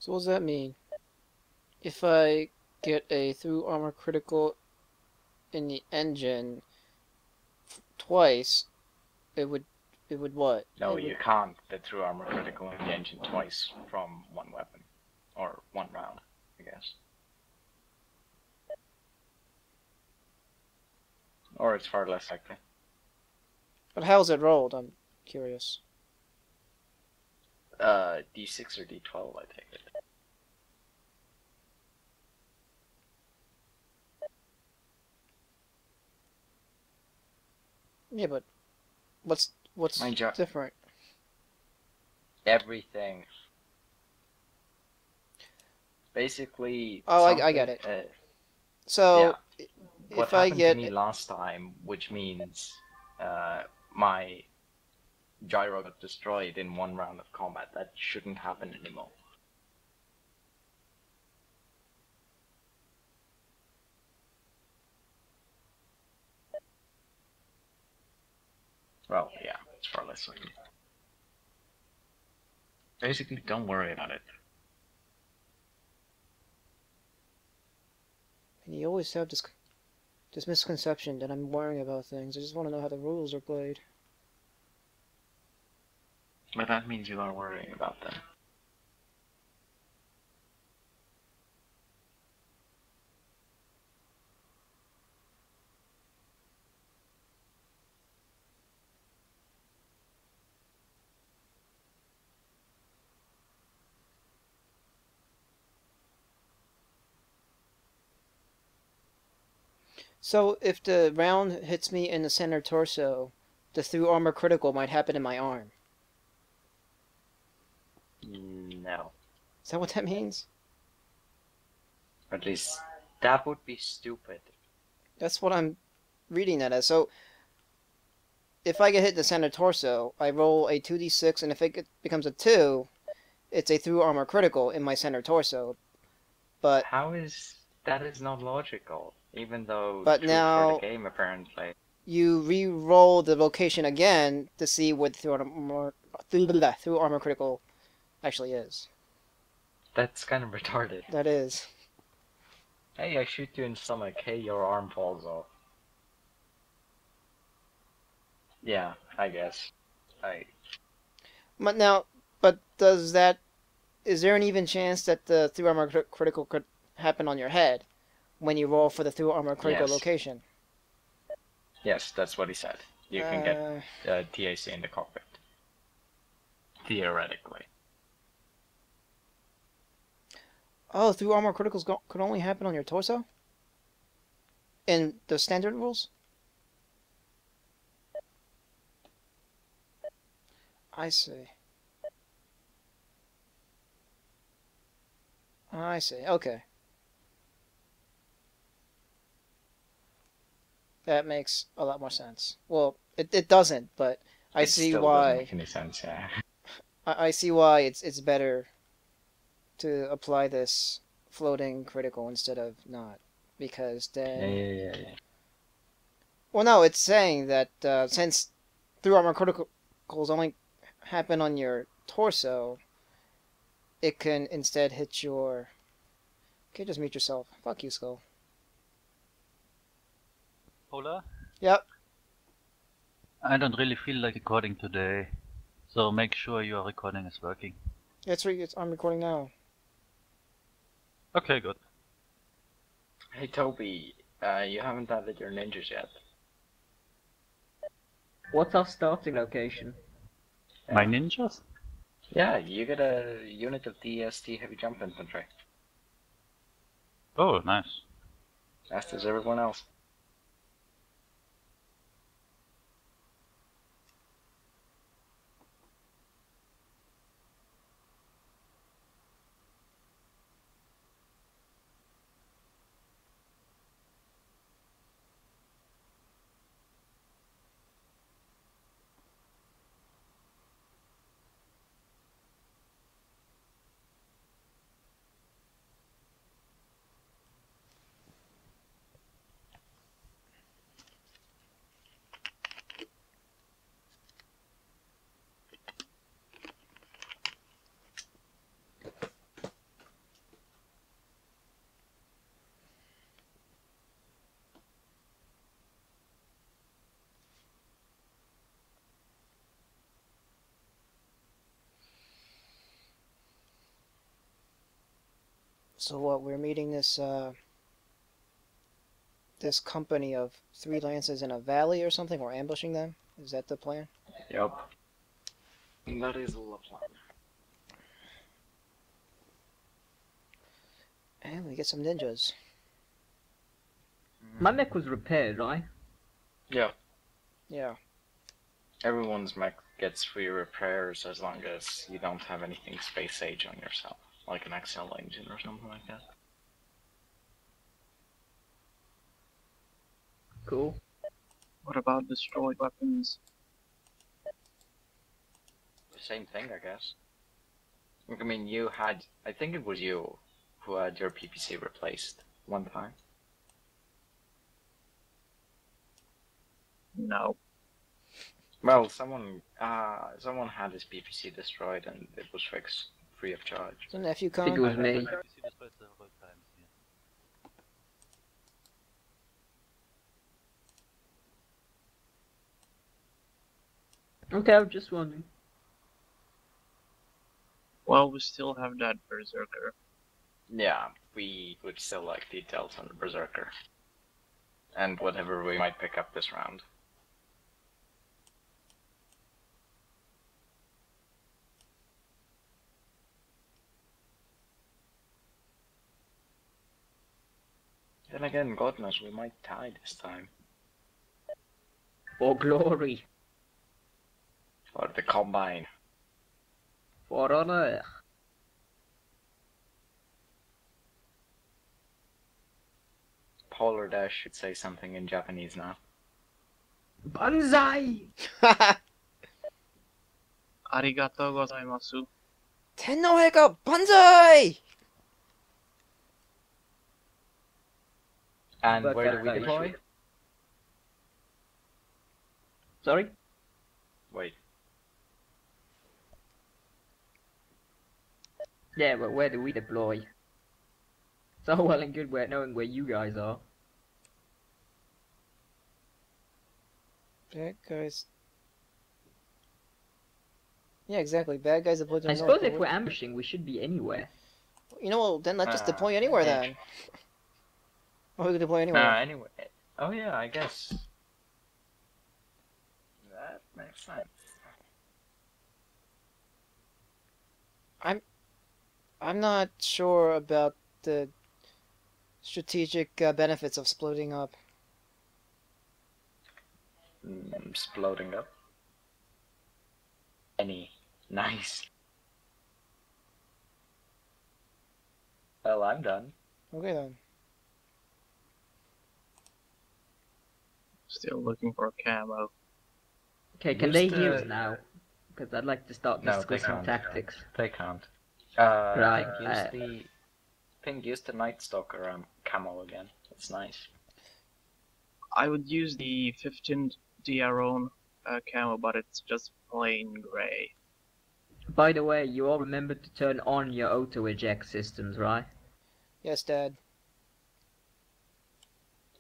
So what does that mean? If I get a through armor critical in the engine twice, it would what? No, It would you can't get through armor critical in the engine twice from one weapon. Or one round, I guess. Or it's far less likely. But how's it rolled? I'm curious. D6 or D12, I take it. Yeah, but what's Mind you, different? everything. Basically, Oh, I get it. Yeah. So What if I happened to get me last time, which means my gyro got destroyed in one round of combat, that shouldn't happen anymore. Well, yeah, it's far less likely. Basically, don't worry about it. and you always have this misconception that I'm worrying about things. I just want to know how the rules are played. But that means you are worrying about them. So if the round hits me in the center torso, the through armor critical might happen in my arm. No. Is that what that means? At least that would be stupid. That's what I'm reading that as. So if I get hit in the center torso, I roll a 2d6, and if it becomes a 2, it's a through armor critical in my center torso. But How is that is not logical, even though but true for the now game apparently. you re-roll the location again to see what through armor critical actually is. That's kind of retarded. That is. Hey, I shoot you in the stomach. Hey, your arm falls off. Yeah, I guess. But now, but does that? Is there an even chance that the through armor critical could happen on your head when you roll for the through armor critical Yes. location? Yes, that's what he said. You can get TAC in the cockpit. Theoretically. Oh, through armor criticals could only happen on your torso? In the standard rules? I see. I see. Okay. That makes a lot more sense. Well, it doesn't, but I It see still doesn't why. make any sense, yeah. I see why it's better to apply this floating critical instead of not, because then. Yeah. Well, no, it's saying that since through armor criticals only happen on your torso, it can instead hit your. Okay, just mute yourself. Fuck you, Skull. Polar? Yep. I don't really feel like recording today, so make sure your recording is working. I'm recording now. Okay, good. Hey Toby, you haven't added your ninjas yet. What's our starting location? My ninjas? Yeah, you get a unit of DST heavy jump infantry. Oh, nice. As does everyone else. So what? We're meeting this company of 3 lances in a valley or something, or ambushing them? Is that the plan? Yep. That is all the plan. And we get some ninjas. My mech was repaired, right? Yeah. Yeah. Everyone's mech gets free repairs as long as you don't have anything space age on yourself, like an Axehel engine or something like that. Cool. What about destroyed weapons? Same thing, I guess. I mean, you had, I think it was you who had your PPC replaced one time. No. Well, someone had his PPC destroyed and it was fixed free of charge. So nephew I think it con. was me. PPC destroyed several times, yeah. Okay, I was just wondering. Well, we still have that Berserker. Yeah, we would still like details on the Berserker. And whatever we might pick up this round. Then again, God knows, we might tie this time. For glory. Or the Combine. For honor. PolarDash should say something in Japanese now. Banzai! Arigatou gozaimasu. Tennoheka Banzai! And But where do we that deploy? issue- Sorry? Wait. Yeah, but where do we deploy? It's all well and good knowing where you guys are. Bad guys. Yeah, exactly. Bad guys deploy to the I north. suppose but if we're ambushing, we should be anywhere. You know what? Then let's just deploy anywhere yeah. then. Or we can deploy anywhere. Anyway. Oh yeah, I guess. That makes sense. I'm not sure about the strategic benefits of splitting up. Exploding up. Any. Nice. Well, I'm done. Okay then. Still looking for a camo. Okay, can Use they the- hear us now? Because I'd like to start No, they discussing can't. tactics. They can't. Right, Use the Night Stalker camo again. It's nice. I would use the 15 DRON camo, but it's just plain gray. By the way, you all remember to turn on your auto-eject systems, right? Yes, Dad.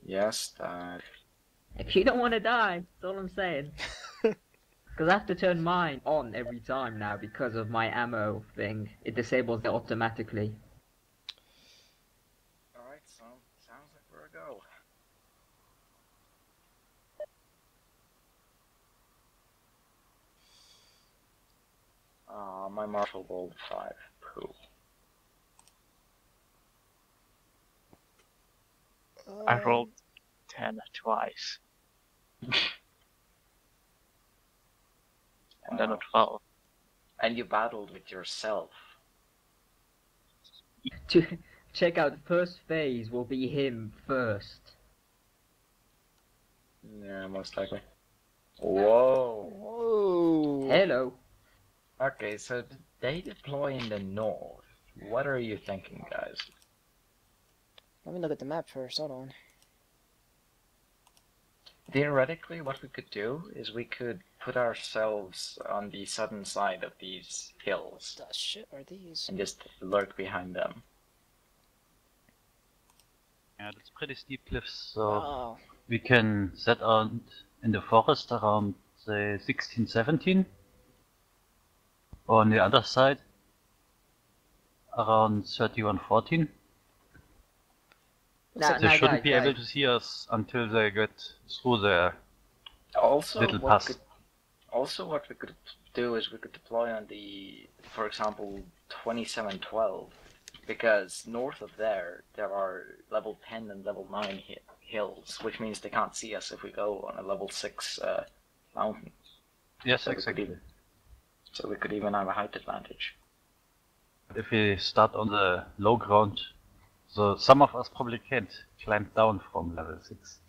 Yes, that. If you don't want to die, that's all I'm saying. Because I have to turn mine on every time now because of my ammo thing. It disables it automatically. Alright, so sounds like we're a go. My Marshal rolled 5. Pooh. I rolled 10 twice, and then a 12. And you battled with yourself. To check out, the first phase will be him first. Yeah, most likely. Whoa. Whoa. Hello. Okay, so they deploy in the north. What are you thinking, guys? Let me look at the map first. Hold on. Theoretically, what we could do is we could put ourselves on the southern side of these hills The shit are these? and just lurk behind them. Yeah, that's pretty steep cliffs, so Oh. we can set out in the forest around, say, 16, 17. Or on the other side, around 31, 14. Now, They now shouldn't be able guys. to see us until they get through their Also, little what pass. could what we could do is we could deploy on the, for example, 2712, because north of there are level 10 and level 9 hills, which means they can't see us if we go on a level 6 mountain. Yes, So exactly. So we could even have a height advantage. If we start on the low ground, so some of us probably can't climb down from level 6.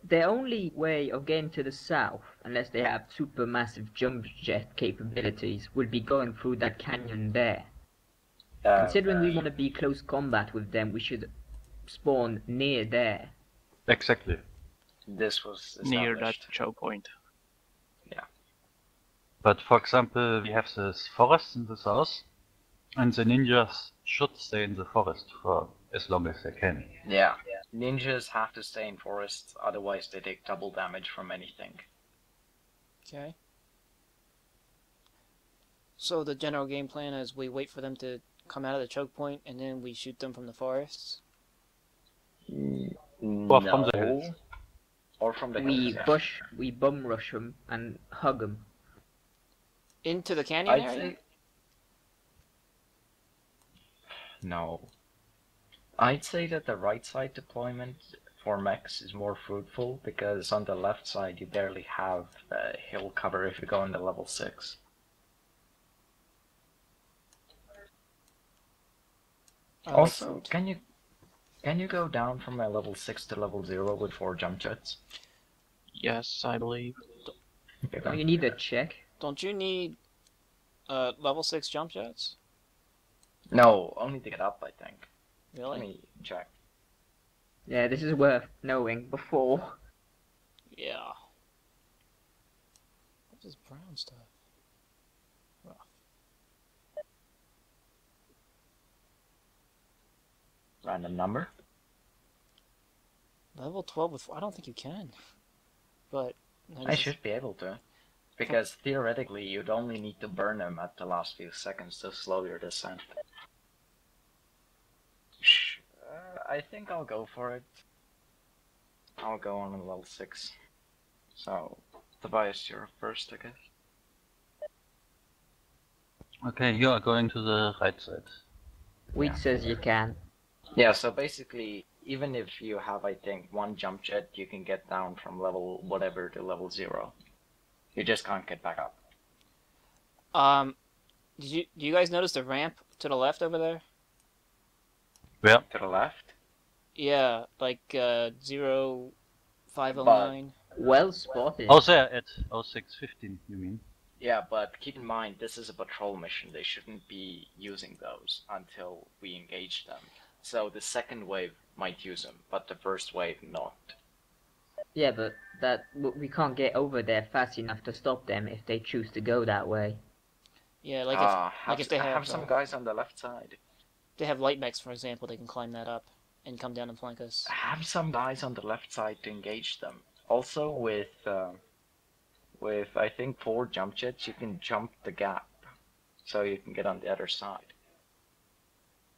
The only way of getting to the south, unless they have super massive jump jet capabilities, would be going through that canyon there. Considering we want to be close combat with them, we should spawn near there. Exactly. This was Near that established. choke point. But for example, we have this forest in the south, and the ninjas should stay in the forest for as long as they can. Yeah. Ninjas have to stay in forests, otherwise they take double damage from anything. Okay. So the general game plan is we wait for them to come out of the choke point, and then we shoot them from the forests. Or from the hills. Or from the We hills. we bum rush them and hug them. Into the canyon I'd area? say... No. I'd say that the right side deployment for mechs is more fruitful, because on the left side you barely have hill cover if you go into level 6. Also, can you go down from a level 6 to level 0 with 4 jump jets? Yes, I believe. Okay, Oh, then. you need a check. Don't you need level 6 jump jets? No, only to get up, I think. Really? Let me check. Yeah, this is worth knowing before. Yeah. What's this brown stuff? Rough. Random number. Level 12 with... I don't think you can. But... I should be able to. Because theoretically you'd only need to burn them at the last few seconds to slow your descent. I think I'll go for it. I'll go on a level 6. So, Tobias, you're first, I guess. Okay, you are going to the right side. Wiet says you can. Yeah, so basically, even if you have, I think, 1 jump jet, you can get down from level whatever to level 0. You just can't get back up. Do you guys notice the ramp to the left over there? Where? To the left? Yeah, like 0509. Well spotted. Oh, there at 0615, you mean? Yeah, but keep in mind, this is a patrol mission. They shouldn't be using those until we engage them. So the second wave might use them, but the first wave not. Yeah, but we can't get over there fast enough to stop them if they choose to go that way. Yeah, like if they have some guys on the left side. they have light mechs, for example, they can climb that up and come down and flank us. Have some guys on the left side to engage them. Also, with I think 4 jump jets, you can jump the gap, so you can get on the other side.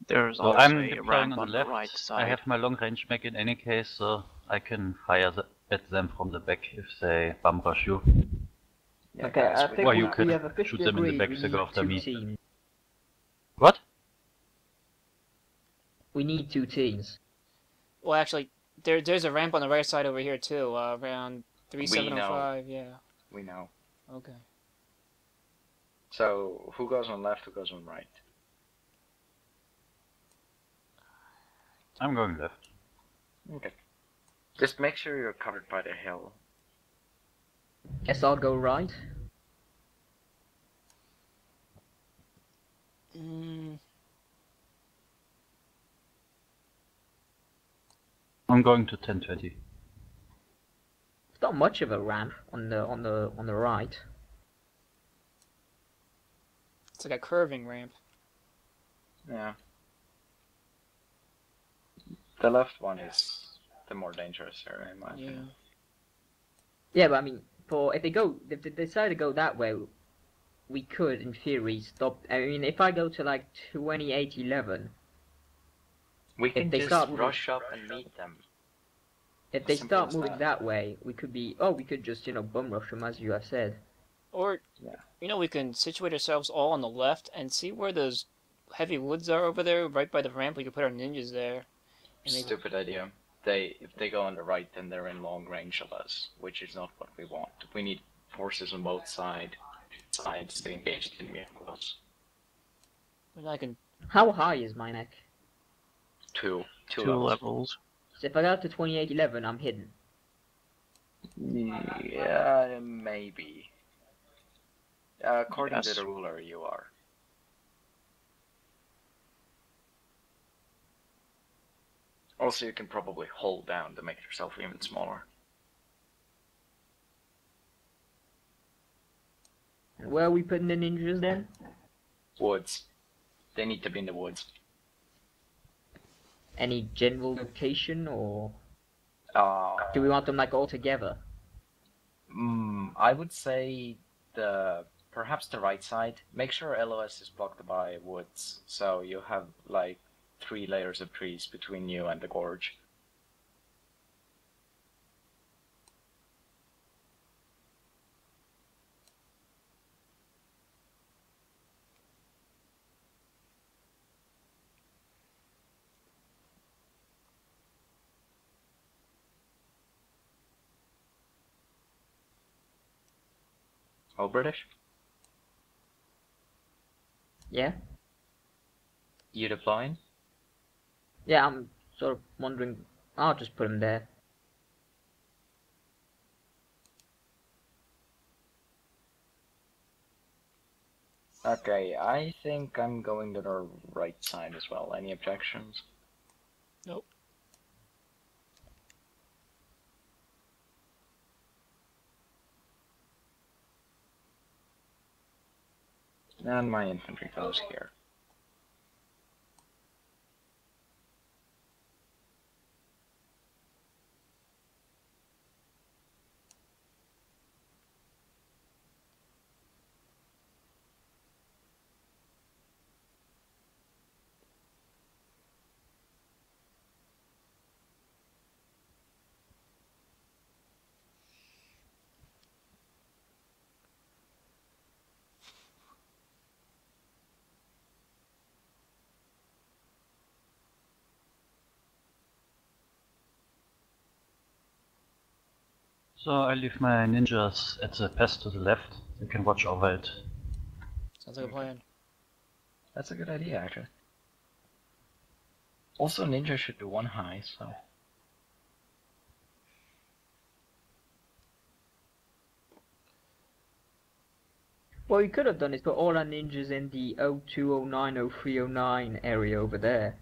There's Well, also I'm a deploying ramp on on the the left. right I side. have my long range mech in any case, so I can fire at them from the back if they bum rush you. Yeah, Okay, guys, I we- think Or you we could have officially shoot them in the agreed back we to go need after 2 me. teams. What? We need 2 teams. Well, actually, there's a ramp on the right side over here too, around 3705. Yeah. we know. Okay. So who goes on left? Who goes on right? I'm going left. Okay. Just make sure you're covered by the hill. Guess I'll go right. I'm going to 1020. It's not much of a ramp on the right. It's like a curving ramp. Yeah. The left one is the more dangerous area, in my Yeah. opinion. Yeah, but I mean, if they decide to go that way, we could, in theory, stop. I mean, if I go to like 2811, We can they just start moving- rush up and meet them. If they Simple start as moving that. that way, we could just, bum rush them as you have said. Or, Yeah. we can situate ourselves all on the left and see where those heavy woods are over there, right by the ramp. We could put our ninjas there. And maybe... Stupid idea. If they go on the right, then they're in long range of us, which is not what we want. We need forces on both sides to engage in vehicles. And I can... How high is my mech? Two Two levels. So if I go to 2811, I'm hidden. Yeah, maybe. According Yes. to the ruler, you are. Also, you can probably hold down to make yourself even smaller. And where are we putting the ninjas then? Woods. They need to be in the woods. Any general location, or do we want them all together? I would say perhaps the right side. Make sure LOS is blocked by woods, so you have 3 layers of trees between you and the gorge. All British? Yeah? You deploying? Yeah, I'm sort of wondering. I'll just put them there. Okay, I think I'm going to the right side as well. Any objections? Nope. And my infantry goes here. So I leave my ninjas at the pass to the left. They can watch over it. Sounds like a plan. That's a good idea, actually. Also, ninja should do 1 high, so... What we could have done is put all our ninjas in the 02, 09, 03, 09 area over there.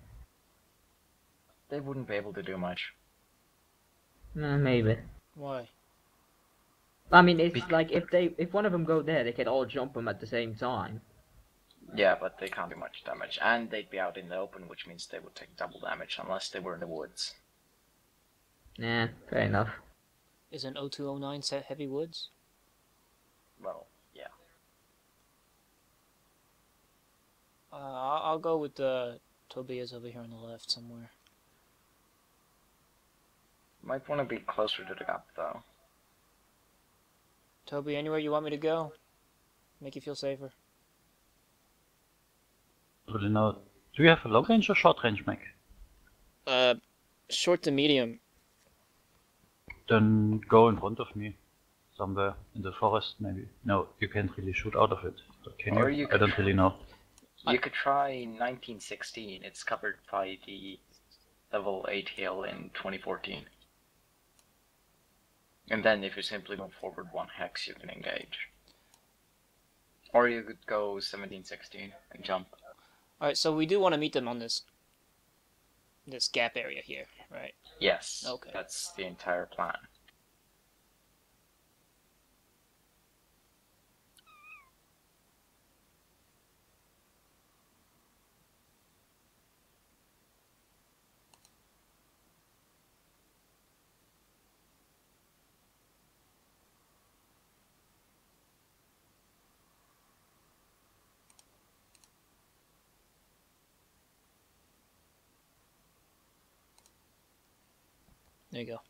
They wouldn't be able to do much. Maybe. Why? I mean, it's if one of them go there, they could all jump them at the same time. Yeah, but they can't do much damage. And they'd be out in the open, which means they would take double damage unless they were in the woods. Nah, fair enough. Is an 0209 set heavy woods? Well, yeah. I'll go with Toby is over here on the left somewhere. Might want to be closer to the gap, though. Toby, anywhere you want me to go? Make you feel safer. Really know. Do you have a long range or short range mech? Short to medium. Then go in front of me. Somewhere in the forest, maybe. No, you can't really shoot out of it. Can Or you? you I don't really know. You could try 1916. It's covered by the level 8 hill in 2014. And then if you simply move forward 1 hex, you can engage. Or you could go 1716 and jump. Alright, so we do want to meet them on this gap area here, right? Yes, Okay. That's the entire plan. There you go.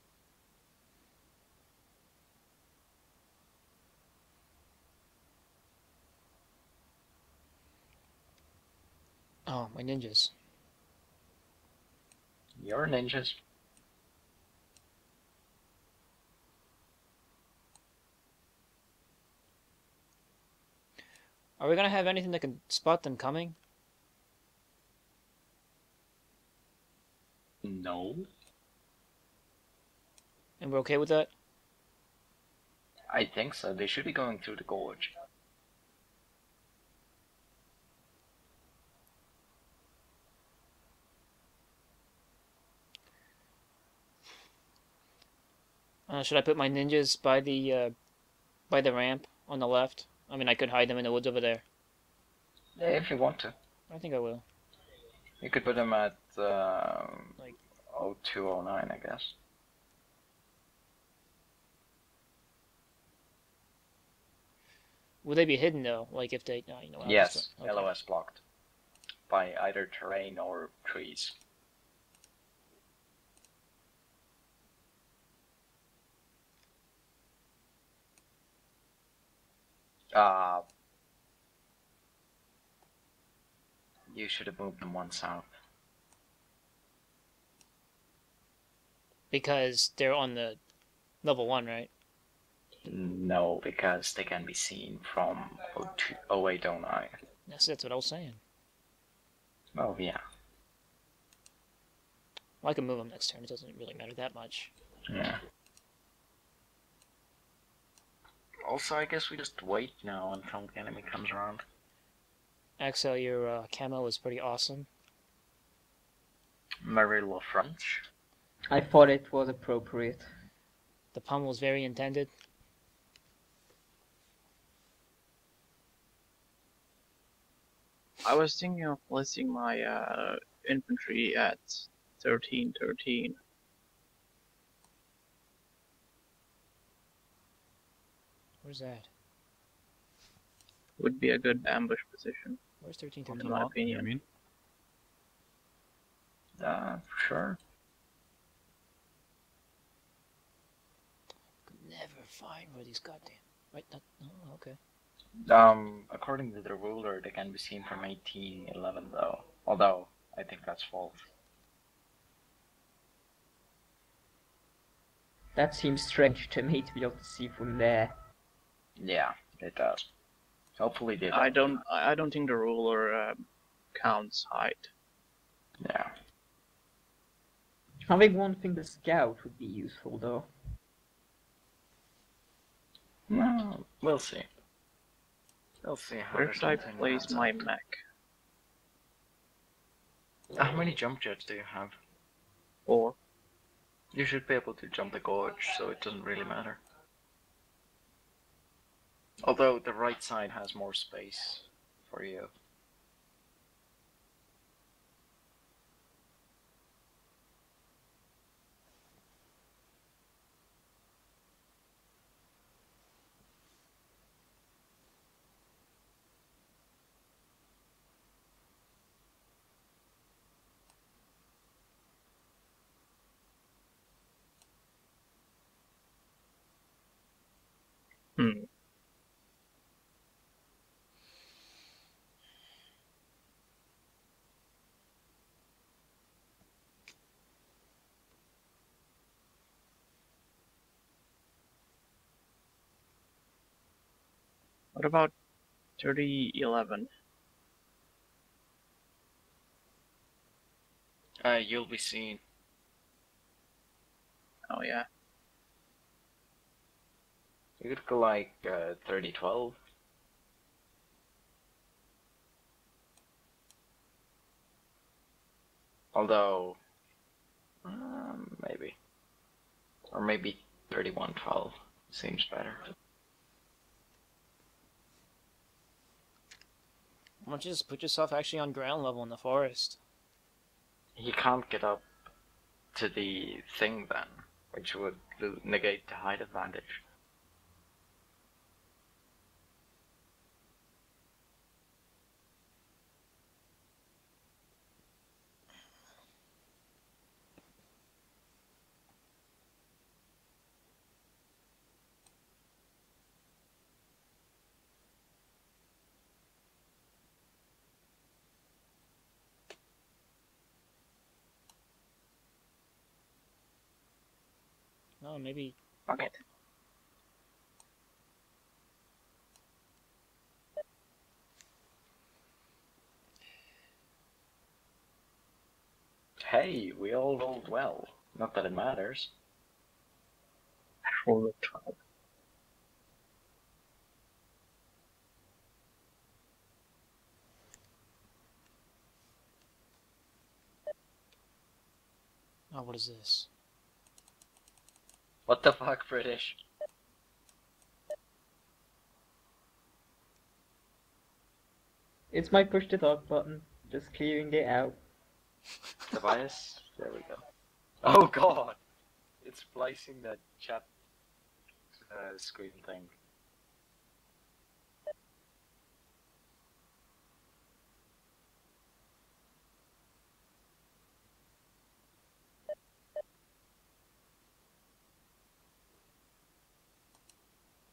Oh, my ninjas. Your ninjas. Are we gonna have anything that can spot them coming? No. And we're okay with that? I think so. They should be going through the gorge. Should I put my ninjas by the ramp on the left? I mean, I could hide them in the woods over there. Yeah, if you want to. I think I will. You could put them at Like 0209, I guess. Will they be hidden though? Like if they, you know. Yes, Okay. LOS blocked by either terrain or trees. You should have moved them one south. Because they're on the level 1, right? No, because they can be seen from 0809. That's what I was saying. Oh, yeah. Well, I can move them next turn. It doesn't really matter that much. Yeah. Also, I guess we just wait now until the enemy comes around. Axehel, your camo is pretty awesome. Very low French. I thought it was appropriate. The pummel is very intended. I was thinking of placing my infantry at 1313. Where's that? Would be a good ambush position, Where's in 1313? my You opinion. mean? Sure. Could never find where these goddamn. Right? Oh, okay. According to the ruler, they can be seen from 1811 though. Although, I think that's false. That seems strange to me to be able to see from there. Yeah, it does. Hopefully they I don't think the ruler counts height. Yeah. Having one thing the scout would be useful though. No, we'll see. We'll see how Where should I place my mech? mech? How many jump jets do you have? 4. You should be able to jump the gorge, so it doesn't really matter. Although the right side has more space for you. Hmm. What about 3011? You'll be seen. Oh yeah. You could go like 3012. Although, maybe. Or maybe 3112 seems better. Why don't you just put yourself actually on ground level in the forest? He can't get up to the thing then, which would negate the height advantage. Oh, maybe. Fuck it. Hey, we all rolled well. Not that it matters. For the tribe. Oh, what is this? What the fuck, British? It's my push to talk button. Just clearing it out. Tobias? There we go. Oh god! It's splicing that chat screen thing.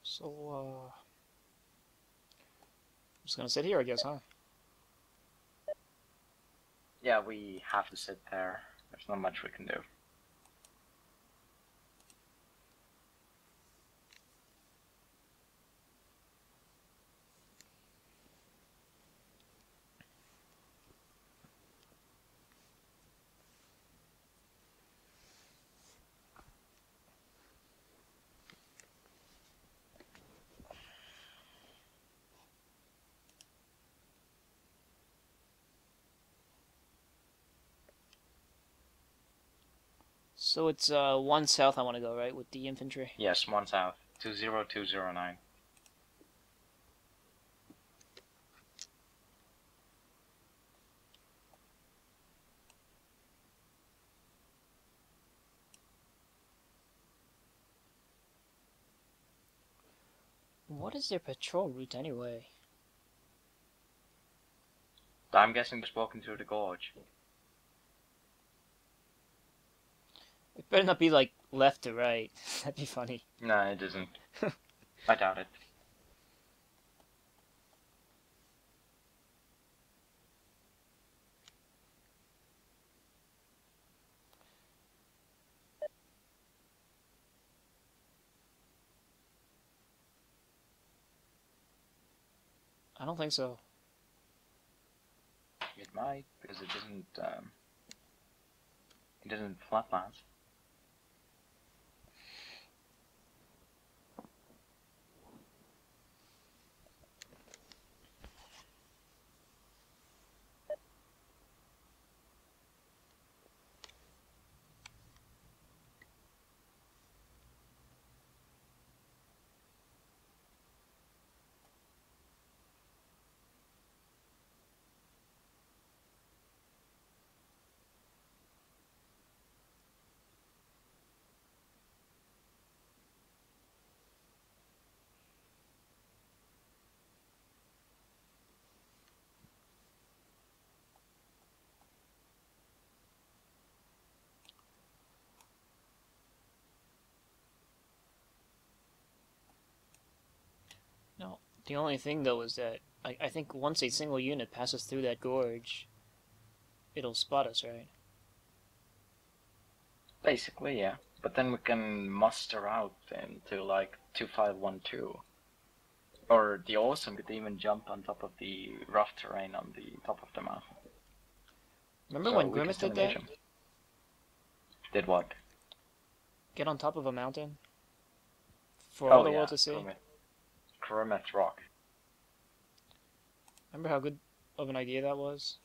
So, I'm just gonna sit here, I guess, huh? Yeah, we have to sit there. There's not much we can do. So it's 1 south I want to go, right, with the infantry? Yes, 1 south. 20209. What is their patrol route anyway? I'm guessing just walking through the gorge. It better not be like left to right. That'd be funny. No, it isn't. I doubt it. I don't think so. It might, because it doesn't flatland. No, the only thing though is that I think once a single unit passes through that gorge, it'll spot us, right? Basically, yeah. But then we can muster out into like 2512. Or the Awesome could even jump on top of the rough terrain on the top of the mountain. Remember So when we can Grimace still did that? engage 'em. Did what? Get on top of a mountain for all the yeah, world to see. Grimace Rock. Remember how good of an idea that was?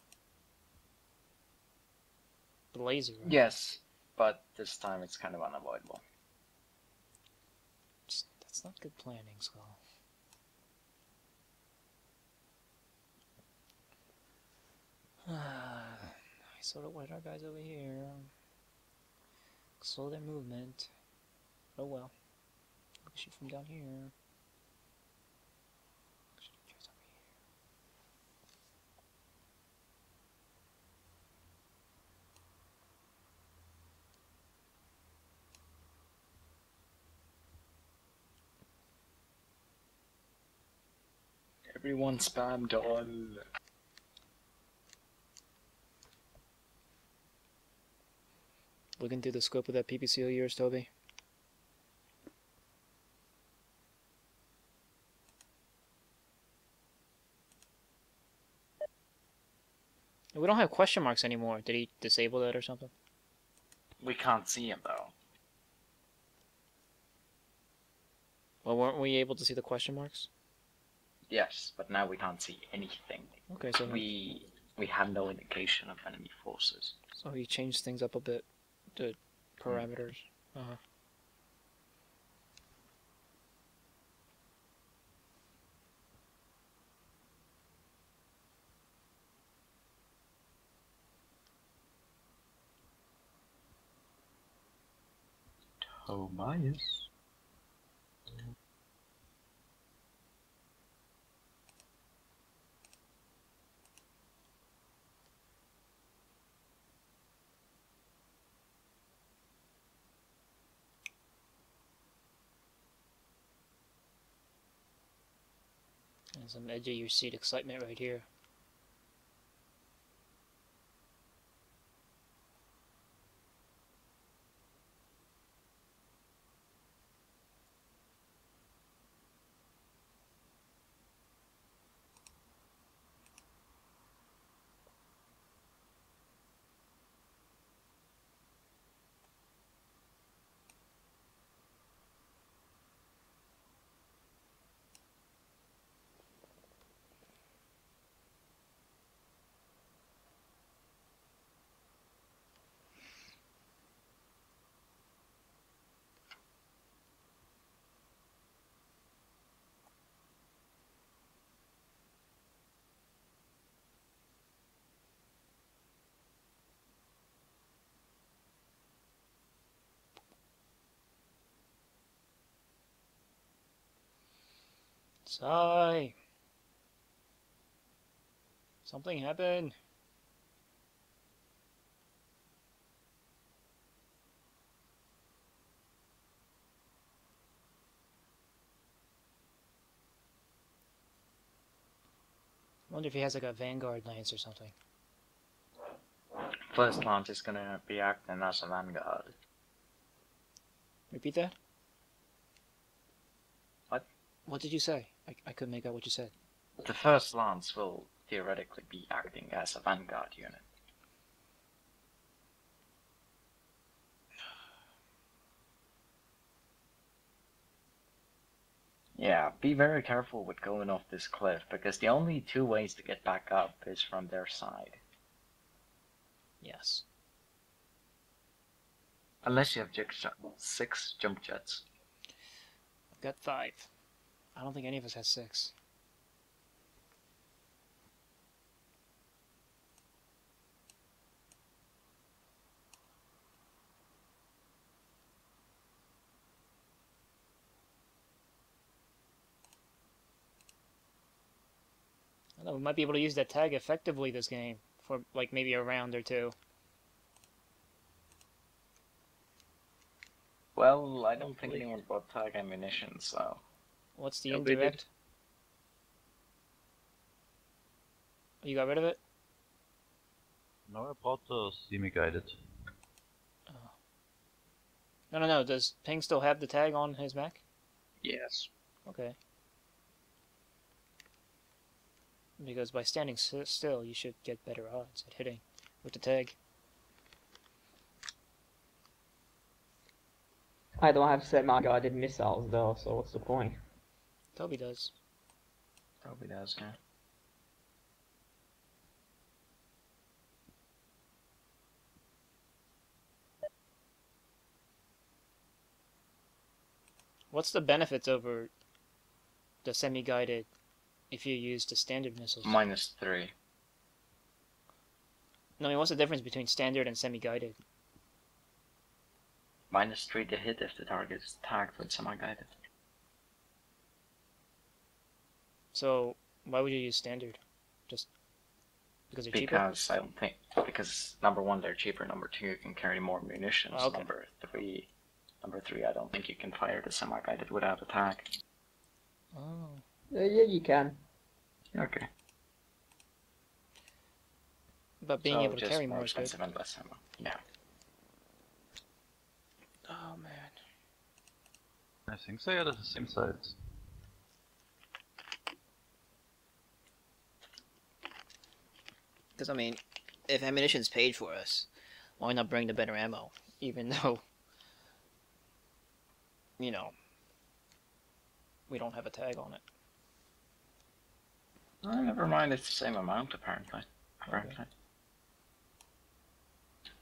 The laser, right? Yes, but this time it's kind of unavoidable. That's not good planning, Skull. I sort of wanted our guys over here. Slow their movement. Oh well. We can shoot from down here. Everyone spam doll. Looking through the scope of that PPC of yours, Toby. We don't have question marks anymore. Did he disable that or something? We can't see him though. Well, weren't we able to see the question marks? Yes, but now we can't see anything. Okay, so we have no indication of enemy forces. So he changed things up a bit, the parameters. Uh-huh. Tobias. And some edge of your seat excitement right here. Sigh. Something happened. I wonder if he has like a Vanguard lance or something. First launch is gonna be acting as a vanguard. Repeat that? What? What did you say? I couldn't make out what you said. The first lance will theoretically be acting as a vanguard unit. Yeah, be very careful with going off this cliff, because the only two ways to get back up is from their side. Yes. Unless you have 6 jump jets. I've got 5. I don't think any of us has 6. I don't know, we might be able to use that tag effectively this game for like maybe a round or two. Well, I don't think anyone bought tag ammunition, so... What's the Toby indirect? did. You got rid of it? No, I brought the semi-guided. No. Does Ping still have the tag on his Mac? Yes. Okay. Because by standing still, you should get better odds at hitting with the tag. I don't have semi-guided missiles though, so what's the point? Toby does. Toby does, yeah. What's the benefits over the semi-guided if you use the standard missiles? -3. No, I mean, what's the difference between standard and semi-guided? -3 to hit if the target is tagged with semi-guided. So, why would you use standard? Just because they're cheaper? Because I don't think... Because, number 1, they're cheaper. Number 2, you can carry more munitions. Oh, okay. Number three, I don't think you can fire the semi-guided without a tag. Oh. Yeah, you can. Okay. But being So able to just carry more more is good. expensive and less ammo. Yeah. Oh, man. I think they are the same size. Because, I mean, if ammunition's paid for us, why not bring the better ammo? Even though, you know, we don't have a tag on it. Oh, never mind, it's the same amount apparently. Okay.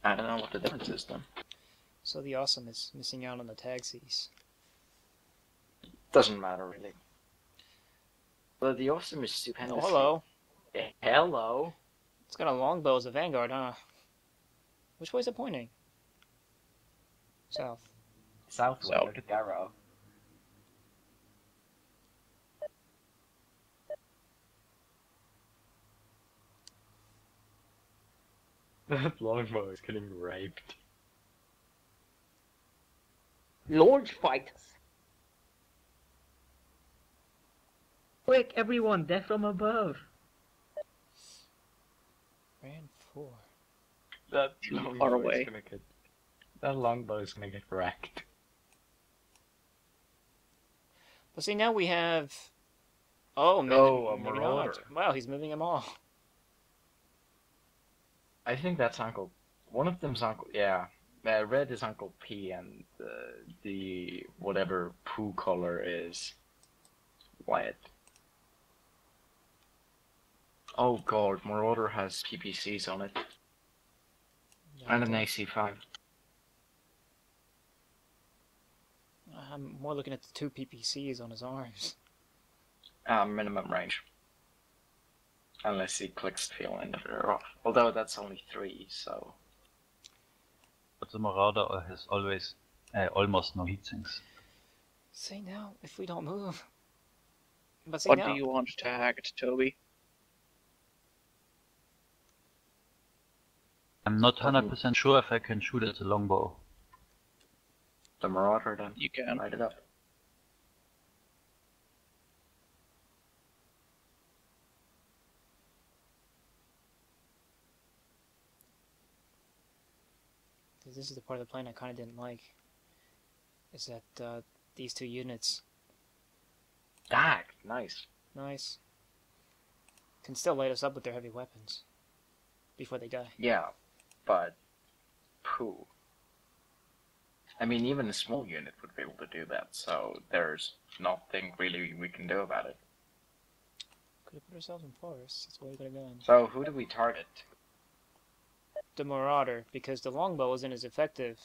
I don't know what the difference is then. So the awesome is missing out on the tag Cs. Doesn't matter really. Well, the awesome is Oh, stupendous. hello. Hello. It's got a longbow as a vanguard, huh? Which way is it pointing? South. Southward to Garrow. That longbow is getting raped. Launch fighters! Quick, everyone, they're from above. Ran 4. That far away. That longbow is gonna get wrecked. But see, now we have... Oh, maybe, Oh, a maybe marauder. not. Wow, he's moving them all. I think that's Uncle. One of them's Uncle. Yeah, red is UncleP, and the whatever poo color is Wiet. Oh god, Marauder has PPCs on it and an AC5. I'm more looking at the 2 PPCs on his arms. Minimum range. Unless he clicks the fuel end of it off. Although that's only 3, so. But the Marauder has always almost no heat sinks. See now, if we don't move. But see What now, do you want tagged, Toby? I'm not 100% sure if I can shoot at the longbow. The Marauder then. You can. Light it up. this is the part of the plan I kind of didn't like. Is that these 2 units, Dag, nice. nice, can still light us up with their heavy weapons before they die. Yeah, but poo. I mean, even a small unit would be able to do that, so there's nothing really we can do about it. Could have put ourselves in forests. That's where we could have gone. So, who do we target? The Marauder, because the longbow isn't as effective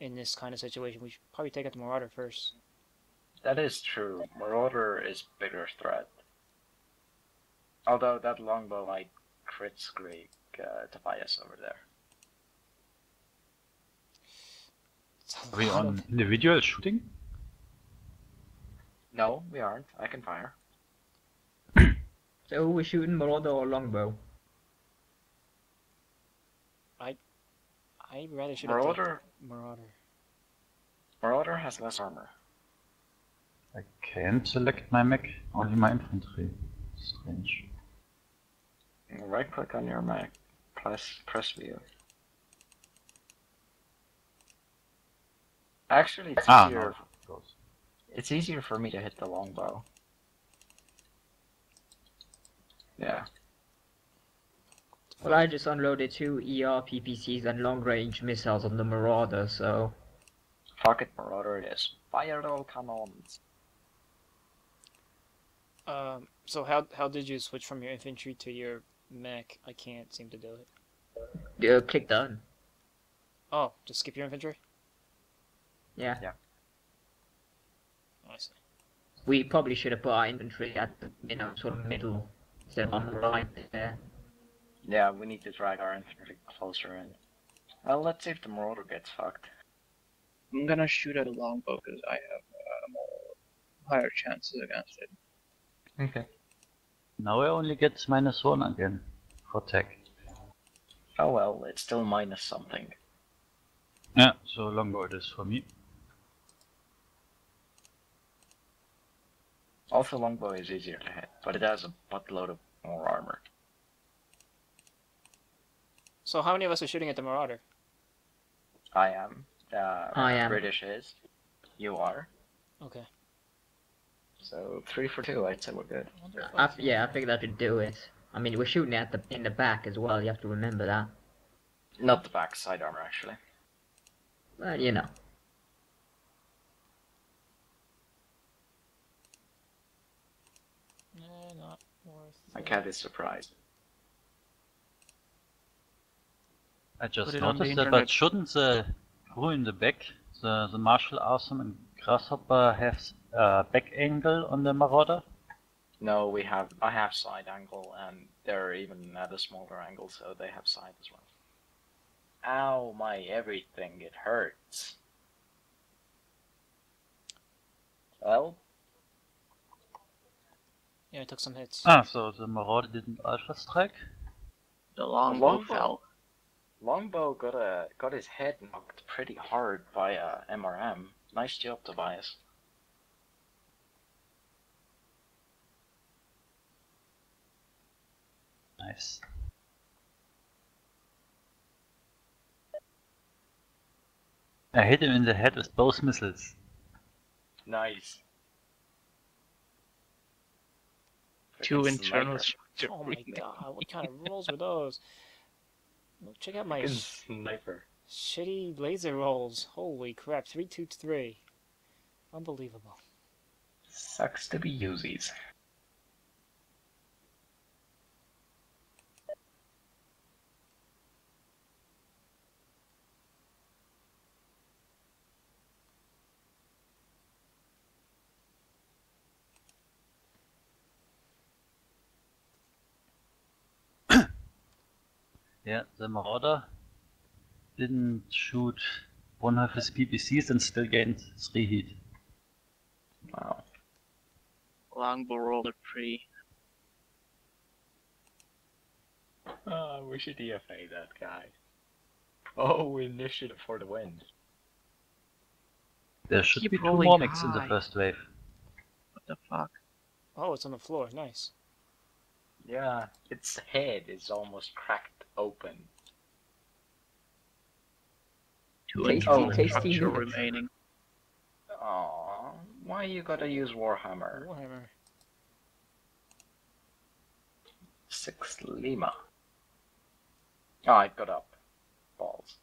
in this kind of situation. We should probably take out the Marauder first. That is true. Marauder is bigger threat. Although that longbow might crit screak Tobias over there. It's a Are we lot on of- individual shooting? No, we aren't. I can fire. So we're shooting Marauder or longbow? I'd rather shoot at the Marauder. Marauder. Marauder has less armor. I can't select my mech, only my infantry. Strange. Right click on your Mac. Press view. Actually, it's easier. No. It's easier for me to hit the longbow. Yeah. Well, I just unloaded 2 ER PPCs and long-range missiles on the Marauder, so... Fuck it, Marauder it is. Fire all cannons. So how did you switch from your infantry to your mech? I can't seem to do it. Click done. Oh, just skip your infantry? Yeah. Yeah. Oh, I see. We probably should have put our infantry at the, sort of middle, instead of on the right there. Yeah, we need to drag our infantry closer in. Well, let's see if the Marauder gets fucked. I'm gonna shoot at a longbow because I have higher chances against it. Okay. Now I only get -1 again for tech. Oh well, it's still minus something. Yeah, so longbow it is for me. Also, longbow is easier to hit, but it has a buttload of more armor. So how many of us are shooting at the Marauder? I am. I am. British is. You are. Okay. So 3 for 2, I'd say we're good. Yeah, I figured I should do it. I mean, we're shooting at in the back as well. You have to remember that. Not the back, side armor actually. Well, you know. Not worth My it. cat is surprised. I just Put it on the noticed that, internet. but shouldn't the crew in the back, the Marshal, Awesome, and Grasshopper have back angle on the Marauder? No, I have side angle, and they're even at a smaller angle, so they have side as well. Ow, my everything, it hurts. Well, Yeah, I took some hits. Ah, so the Marauder didn't Alpha Strike? The longbow longbow. fell. Longbow got his head knocked pretty hard by a MRM. Nice job, Tobias. Nice. I hit him in the head with both missiles. Nice. Two Frickin' internal sniper. structure. Oh my god, what kind of rolls were those? Check out my Frickin' sniper. shitty laser rolls. Holy crap, 3-2-3. Unbelievable. Sucks to be Uzis. Yeah, the Marauder didn't shoot one of his PPCs and still gained 3 heat. Wow. Longbow rolled a pretty. Oh, we should DFA that guy. Oh, initiative for the win. There should Keep be 2 rolling more mechs in the high. first wave. What the fuck? Oh, it's on the floor. Nice. Yeah, its head is almost cracked open. Two Tasty, internal tasty structure nuggets. remaining. Aww, why you gotta use Warhammer? Warhammer. 6 Lima. Oh, I got up. Balls.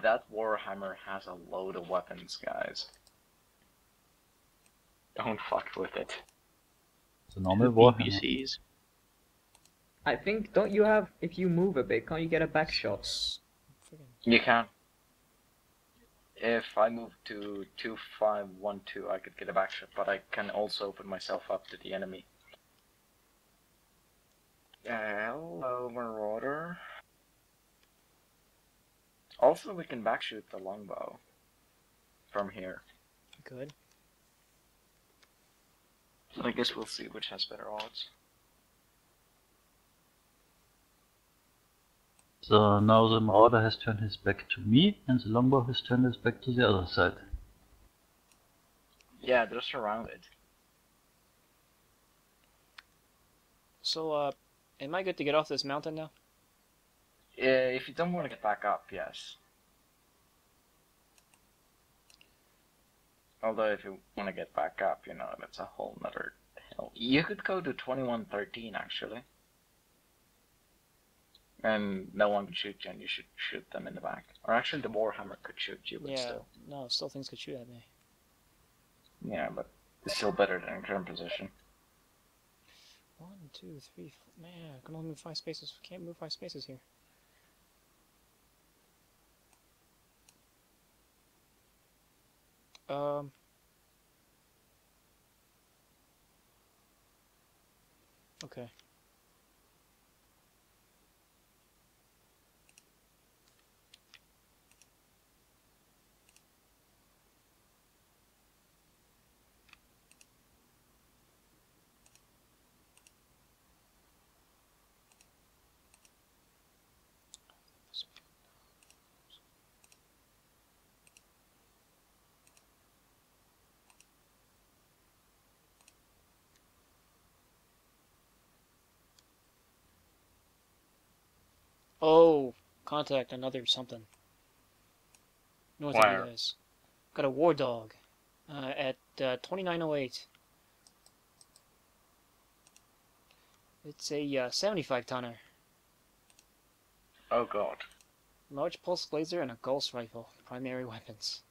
That Warhammer has a load of weapons, guys. Don't fuck with it. The normal Two Warhammer. PPCs. I think, don't you have, if you move a bit, can't you get a back shot? Friggin' You can. If I move to 2512, I could get a back shot, but I can also open myself up to the enemy. Hello, Marauder. Also, we can backshoot the longbow from here. Good. So I guess we'll see which has better odds. So now the Marauder has turned his back to me, and the Longbow has turned his back to the other side. Yeah, they're surrounded. So, am I good to get off this mountain now? If you don't want to get back up, yes. Although if you want to get back up, you know, that's a whole nother hell. You could go to 2113 actually. And no one could shoot you and you should shoot them in the back. Or actually the Warhammer could shoot you, but Yeah. still. No, still things could shoot at me. Yeah, but it's still better than current position. 1, 2, 3, 4. Man, I can only move 5 spaces. Can't move 5 spaces here. Okay. Oh, contact another something. North of Where? you guys. Got a war dog. At 2908. It's a 75 tonner. Oh god. Large pulse laser and a Gauss rifle. Primary weapons.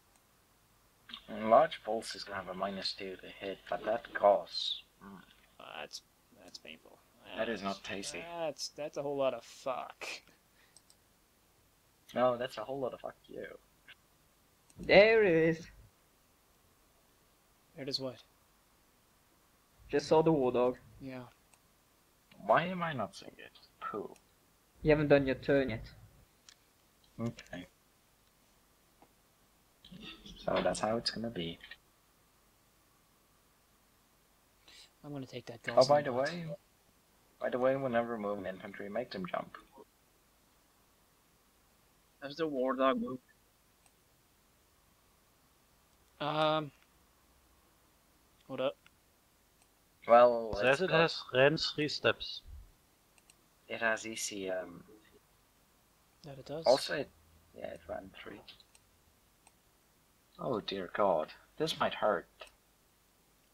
And large pulse is gonna have a -2 to hit, but that costs. That's painful. That is not tasty. That's a whole lot of fuck. No, that's a whole lot of fuck you. There it is. It is what? Just saw the war dog. Yeah. Why am I not seeing it? Pooh. You haven't done your turn yet. Okay. So that's how it's gonna be. I'm gonna take that Gauss. Oh, by the way, whenever moving infantry, make them jump. Has the war dog moved? Hold up. Well, Says it has ran 3 steps. It has ECM. That it does. Also, it ran 3. Oh dear god, this might hurt.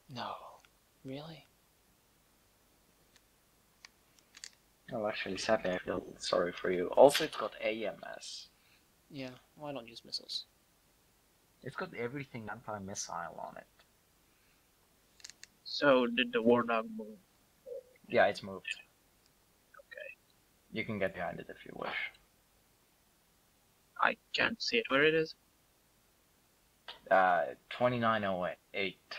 No. Really? Well, actually, sadly, I feel sorry for you. Also, it's got AMS. Yeah. Well, I don't use missiles. It's got everything anti-missile on it. So did the war dog move? Yeah, it's moved. Okay. You can get behind it if you wish. I can't see it. Where it is? 2908.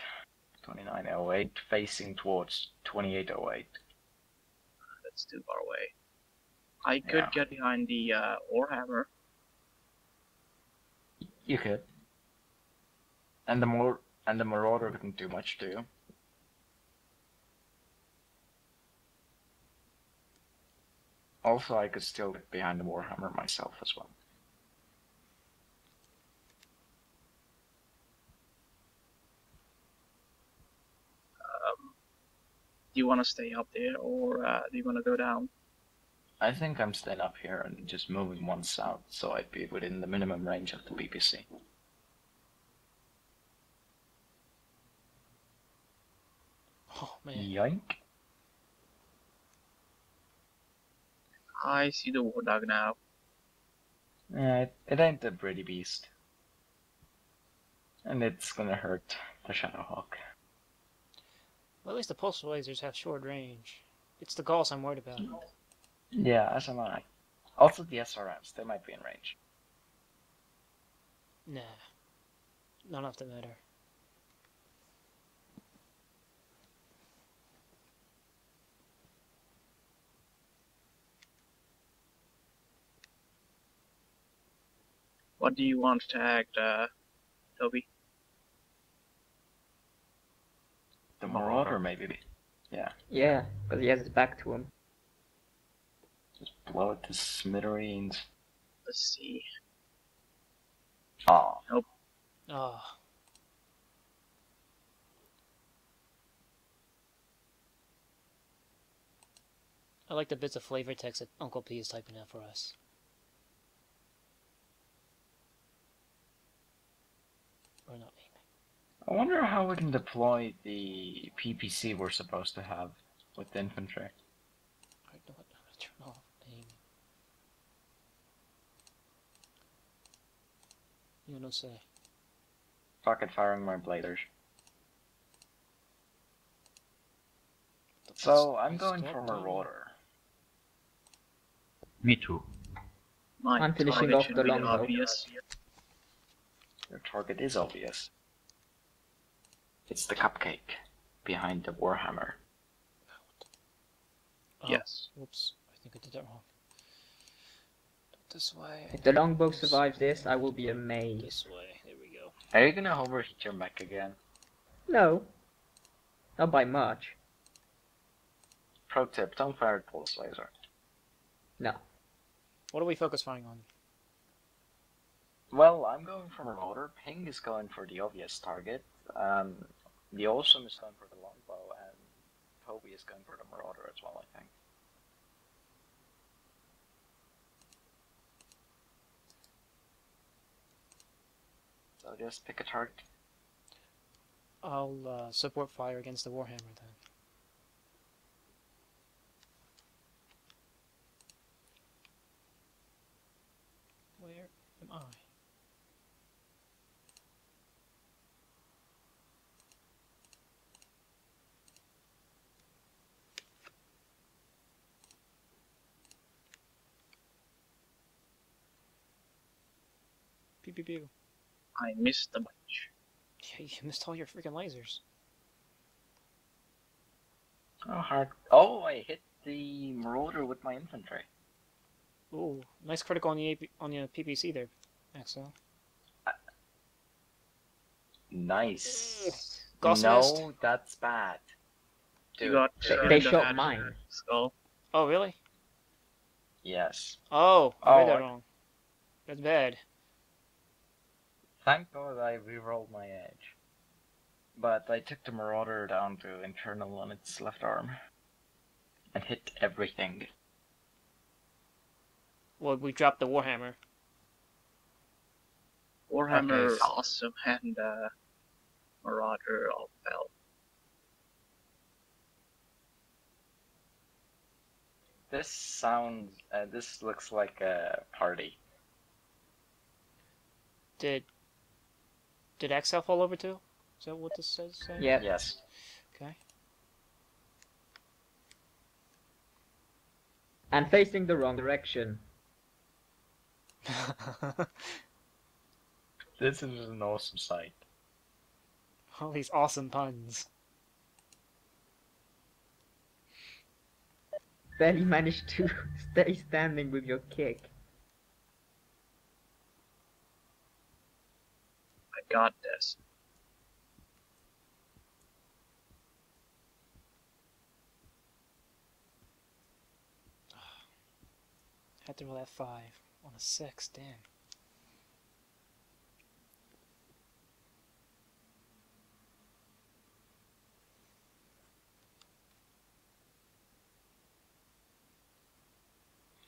2908, facing towards 2808. That's too far away. I could Yeah. get behind the Warhammer. You could. And the Marauder couldn't do much to you. Also, I could still get behind the Warhammer myself as well. Do you want to stay up there, or do you want to go down? I think I'm staying up here and just moving one south, so I'd be within the minimum range of the BBC. Oh man. Yoink. I see the war dog now. Yeah, it ain't a pretty beast. And it's gonna hurt the Shadowhawk. Well, at least the pulse lasers have short range. It's the Gauss I'm worried about. Yeah, as am I. Also the SRMs, they might be in range. Nah. Not enough to matter. What do you want tagged, Toby? The Marauder, maybe. Yeah. Yeah, because he has his back to him. Just blow it to smithereens. Let's see. Aw. Oh. I like the bits of flavor text that UncleP is typing out for us. Or not me. I wonder how we can deploy the PPC we're supposed to have with the infantry. I know what, I'm gonna turn off name. You no say. Fuck it, firing my bladers. So, I'm going for Marauder. Me too. My I'm finishing target off should the be longbow. obvious. Your target is obvious. It's the cupcake behind the Warhammer. Oh, Yes. whoops. I think I did that wrong. This way. If the longbow survives this, I will be amazed. This way. There we go. Are you gonna overheat your mech again? No. Not by much. Pro tip, don't fire the pulse laser. No. What are we focus firing on? Well, I'm going for Marauder, Ping is going for the obvious target, the Awesome is going for the longbow, and Toby is going for the Marauder as well, I think. So just pick a target. I'll support fire against the Warhammer then. I? Pew pew pew. I missed a bunch. Yeah, you missed all your freaking lasers. Oh, hard. Oh, I hit the Marauder with my infantry. Ooh, nice critical on the PPC there, Axehel. Nice. Gauss no, missed. that's bad. You Dude, got They in the shot head, mine. Skull. Oh, really? yes. Oh, I read Oh, that wrong. That's bad. Thank God I rerolled my edge. But I took the Marauder down to internal on its left arm. And hit everything. Well, we dropped the Warhammer. Warhammer, Okay, so- awesome, and Marauder all fell. This sounds, this looks like a party. Did Axehel fall over too? Is that what this says? Yeah. Yes. Okay. And facing the wrong direction. This is an awesome sight. All these awesome puns. Barely managed to stay standing with your kick. I got this. Had to roll that 5 on a 6. Damn.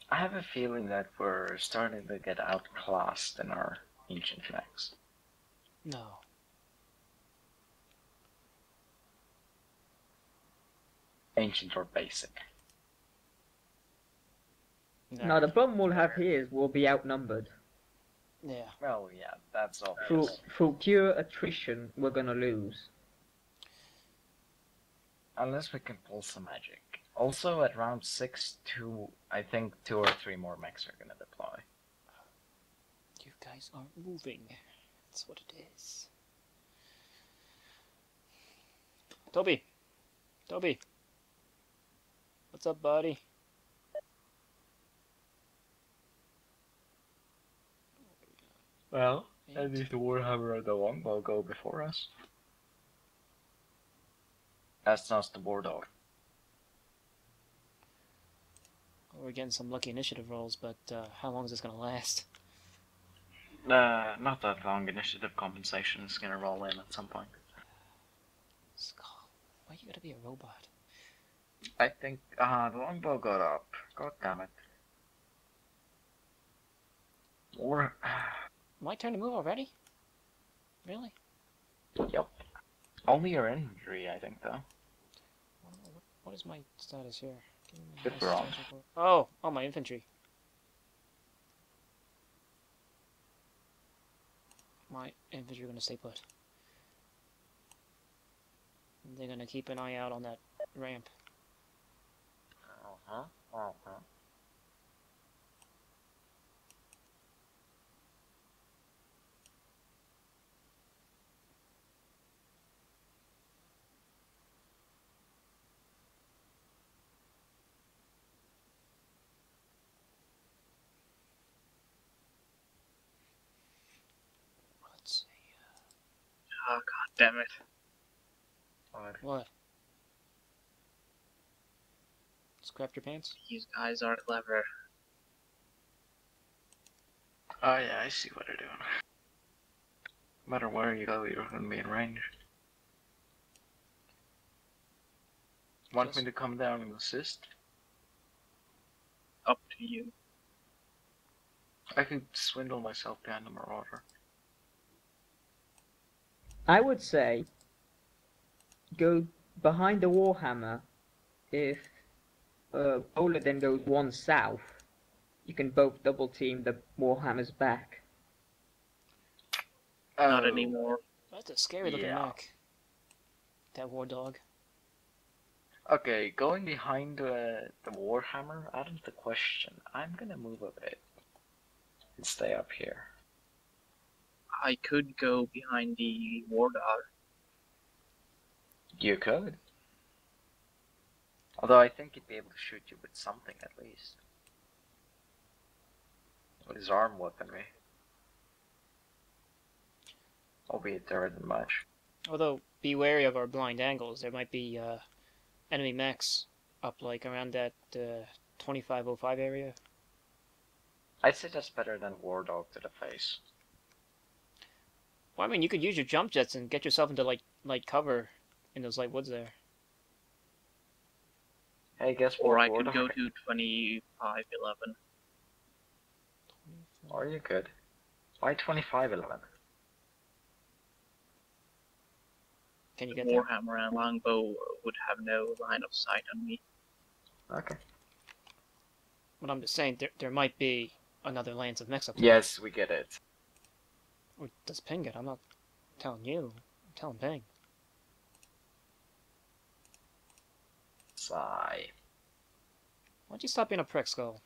I have a feeling that we're starting to get outclassed in our ancient mechs. No. Ancient or basic. No. Now the problem we'll have here is we'll be outnumbered. Yeah. Well, yeah, that's Through obvious. pure attrition, we're gonna lose. Unless we can pull some magic. Also, at round 6, I think 2 or 3 more mechs are gonna deploy. You guys aren't moving. That's what it is. Toby. Toby. What's up, buddy? Well, Eight. at least the Warhammer or the Longbow go before us. That's not the War Dog. We're getting some lucky initiative rolls, but how long is this gonna last? Not that long. Initiative compensation is gonna roll in at some point. Skull, why you gotta be a robot? I think, the Longbow got up. God damn it. Or, My turn to move already? Really? yep. Only your injury, I think, though. What is my status here? Give me my Good high for all. status report. Oh, my infantry. My infantry are gonna stay put. They're gonna keep an eye out on that ramp. Uh-huh, uh-huh. Let's see. Oh, god damn it. What? Scrap your pants? These guys are clever. Oh yeah, I see what they're doing. No matter where you go, you're gonna be in range. Want Yes. me to come down and assist? Up to you. I could swindle myself behind the Marauder. I would say go behind the Warhammer. If Polar then goes one south, you can both double team the Warhammer's back. Not Oh, anymore. That's a scary looking yeah. mech. That war dog. Okay, going behind the Warhammer, out of the question. I'm gonna move a bit and stay up here. I could go behind the war dog. You could. Although I think he'd be able to shoot you with something at least. With his arm weaponry. Albeit there isn't much. Although, be wary of our blind angles. There might be enemy mechs up like around that 2505 area. I'd say that's better than War Dog to the face. Well, I mean, you could use your jump jets and get yourself into light cover in those light woods there. Hey, guess what? Or I War could Dog? go to 2511. Or you could. Why 2511? Can you The get there? Warhammer and Longbow would have no line of sight on me. Okay. But I'm just saying, there might be another lance of mechs up there. Yes, we get it. Or does Ping get? I'm not telling you. I'm telling Ping. Sigh. Why'd you stop being a prick, Skull?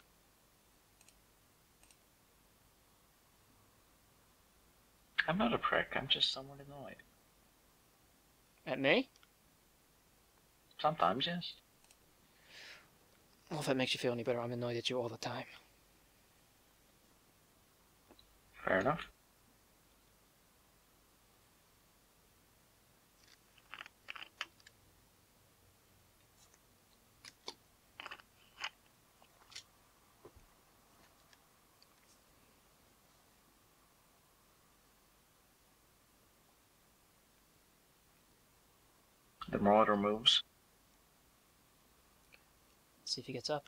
I'm not a prick, I'm just somewhat annoyed. At me? Sometimes, yes. Well, if that makes you feel any better, I'm annoyed at you all the time. Fair enough. The Marauder moves. See if he gets up.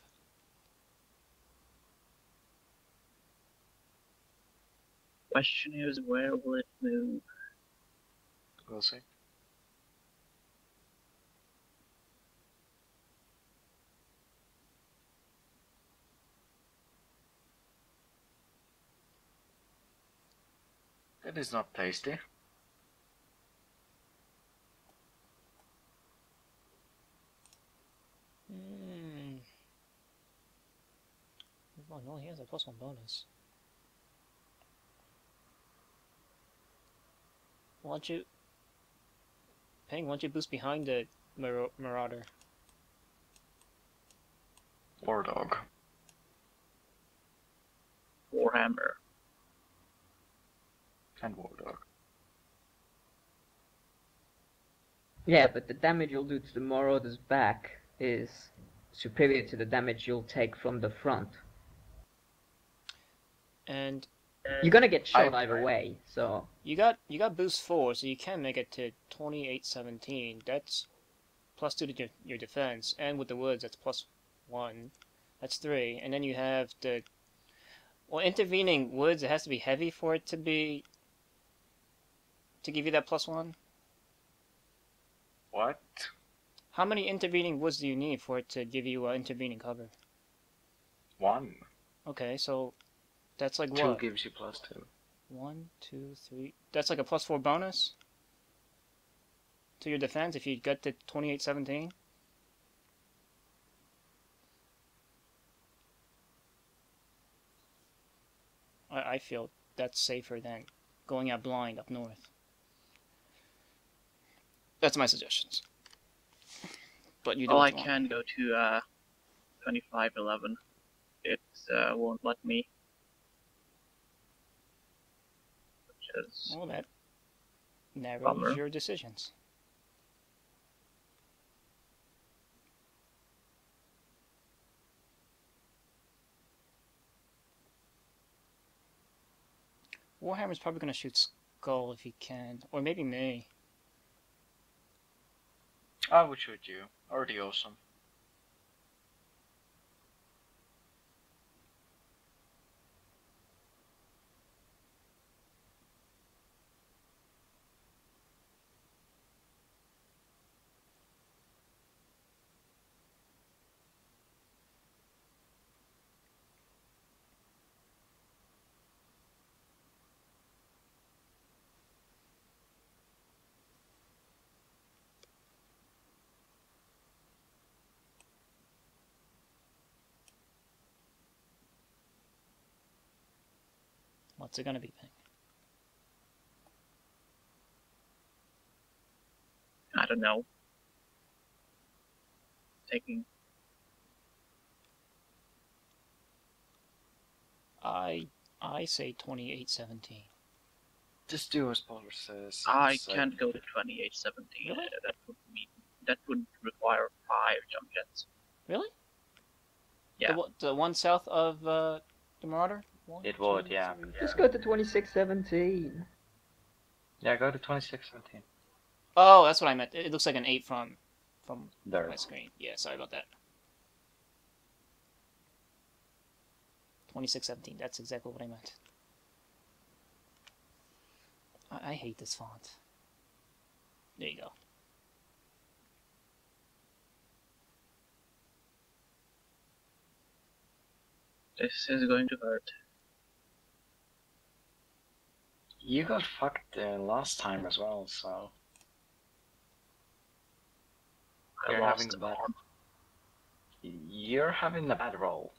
Question is, where will it move? We'll see. That is not tasty. Well, he has a +1 bonus. Why don't you... Ping, why don't you boost behind the Marauder? War Dog. Warhammer. And War Dog. Yeah, but the damage you'll do to the Marauder's back is superior to the damage you'll take from the front. And You're gonna get shot either way, so... you got boost 4, so you can make it to 2817. That's +2 to your defense, and with the woods, that's +1. That's 3. And then you have the... Well, intervening woods, it has to be heavy for it to be... to give you that +1. What? How many intervening woods do you need for it to give you intervening cover? 1. Okay, so that's like 2 what? gives you +2. 1, 2, 3. That's like a +4 bonus to your defense if you get to 2817. I feel that's safer than going out blind up north. That's my suggestions. But you don't. Well, I can go to 2511. It won't let me. Which is Well, that narrows bummer. your decisions. Warhammer's probably going to shoot Skull if he can. Or maybe me. I would shoot you. Already awesome. What's it gonna be, Ping? I don't know. Taking. I say 2817. Just do as Polar says. I It's like- can't go to 2817. Really? That would require 5 jump jets. Really? Yeah. The one south of the Marauder? It would, yeah. Just go to 2617. Yeah, go to 2617. Oh, that's what I meant. It looks like an 8 from There. my screen. Yeah, sorry about that. 2617. That's exactly what I meant. I hate this font. There you go. This is going to hurt. You got fucked last time as well, so I You're lost having the bad- arm. you're having a bad roll.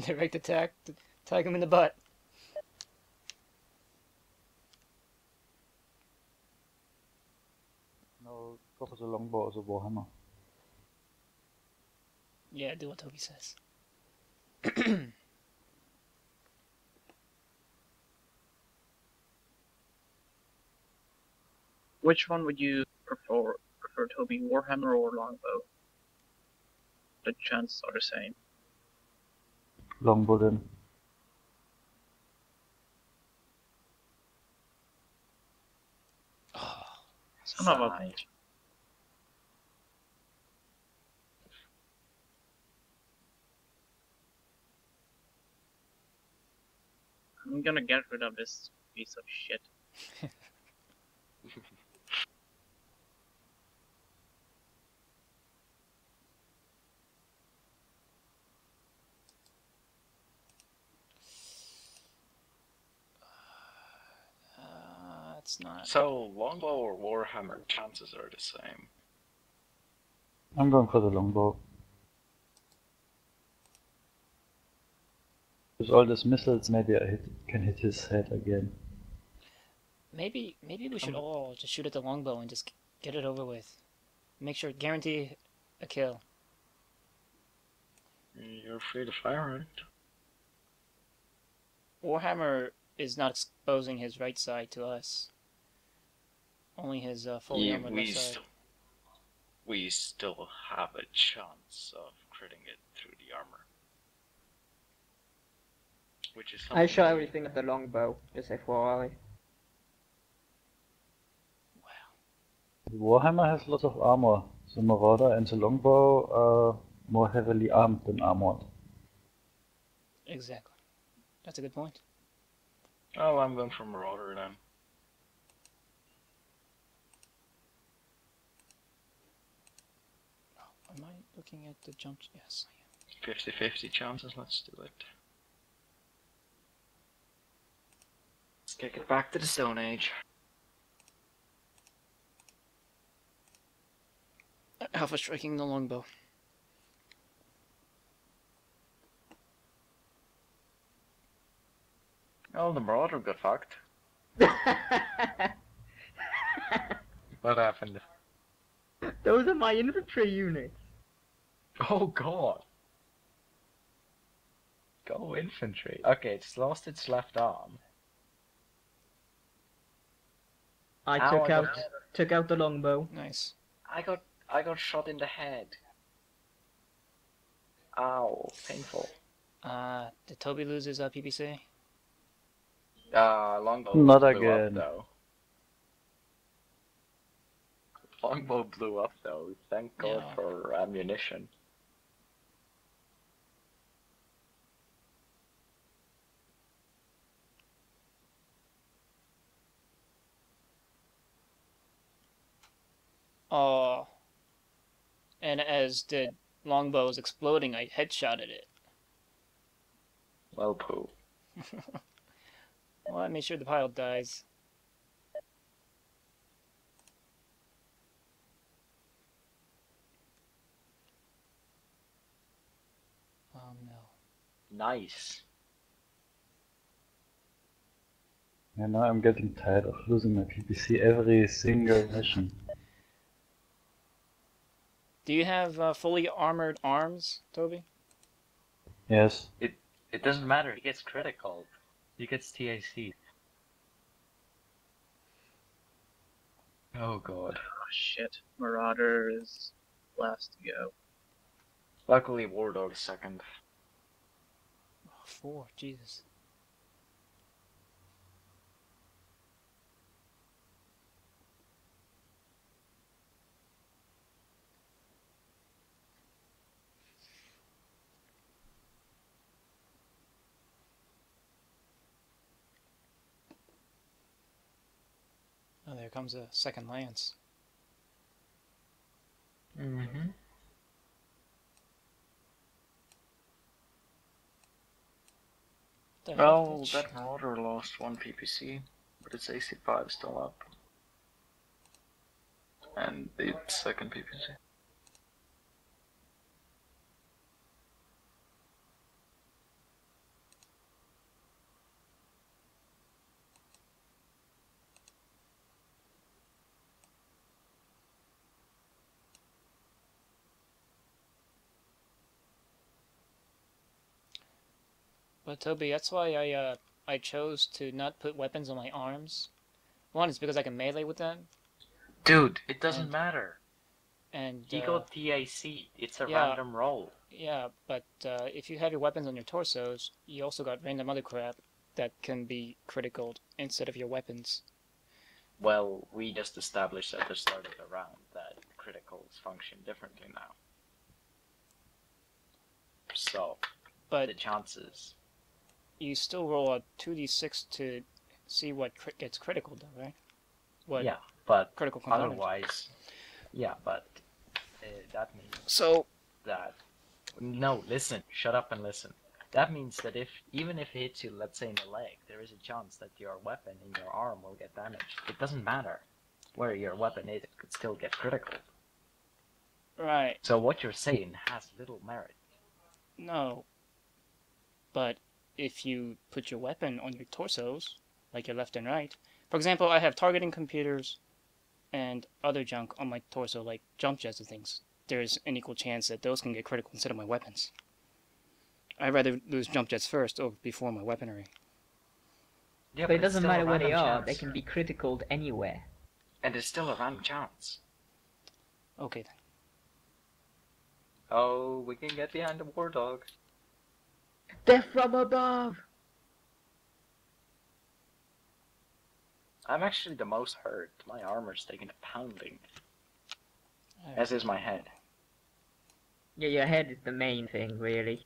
Direct attack. Tag him in the butt. No, go for the longbow or the warhammer. Yeah, do what Toby says. Which one would you prefer, Toby? Warhammer or longbow? The chances are the same. Longbow then. Oh, Son of a Side. bitch. I'm gonna get rid of this piece of shit. it's not. So, longbow or warhammer, chances are the same. I'm going for the longbow. With all these missiles, maybe I can hit his head again. Maybe we should all just shoot at the longbow and just get it over with. Make sure, guarantee a kill. You're free to fire it. Warhammer is not exposing his right side to us. Only his fully Yeah, armored left side. we still have a chance of critting it through the armor. Which is I shot something- everything at the longbow, just FYI. The warhammer has lots of armor. The marauder and the longbow are more heavily armed than armored. Exactly. That's a good point. Oh, I'm going for Marauder then. Am I looking at the jump? Yes, I am. 50-50 chances, let's do it. Let's kick it back to the Stone Age. Alpha striking the longbow. Oh, the Marauder got fucked. What happened? Those are my infantry units. Oh god. Go infantry. Okay, it's lost its left arm. I Ow, took out the longbow. Nice. I got shot in the head. Ow, painful. Did Toby lose his PPC? Longbow Not blew again. up though. Longbow blew up though. Thank God Yeah. for ammunition. Oh. And as the longbow was exploding, I headshotted it. Well, poo. Well, I made sure the pilot dies. Nice. And now I'm getting tired of losing my PPC every single mission. Do you have fully armored arms, Toby? Yes. It doesn't matter. He gets critical. He gets TAC. Oh god. Oh shit. Marauder is last to go. Luckily, War Dog is second. Oh, 4, Jesus. Oh, there comes a second lance. Mm-hmm. The Well, bitch? that Marauder lost 1 PPC, but its AC5 is still up. And the second PPC. But Toby, that's why I chose to not put weapons on my arms. One is because I can melee with them, Dude, it doesn't And- matter. and He got TAC. It's a yeah. random roll. yeah, but if you have your weapons on your torsos, you also got random other crap that can be critical instead of your weapons. Well, we just established at the start of the round that criticals function differently now. So, But the chances. you still roll a 2d6 to see what gets critical, though, right? What Yeah, but critical component? otherwise. Yeah, but that means So that. No, listen. Shut up and listen. That means that even if it hits you, let's say in the leg, there is a chance that your weapon in your arm will get damaged. It doesn't matter where your weapon is; it could still get critical. right, So what you're saying has little merit. no. But if you put your weapon on your torsos, like your left and right, for example, I have targeting computers and other junk on my torso, like jump jets and things. There's an equal chance that those can get critical instead of my weapons. I'd rather lose jump jets first over before my weaponry. Yeah, But it it's doesn't still a matter where they random are, chance. they can be critical anywhere. And it's still a random chance. Okay then. Oh, we can get behind the War Dog. They're from above! I'm actually the most hurt. My armor's taking a pounding. Alright. As is my head. Yeah, your head is the main thing, really.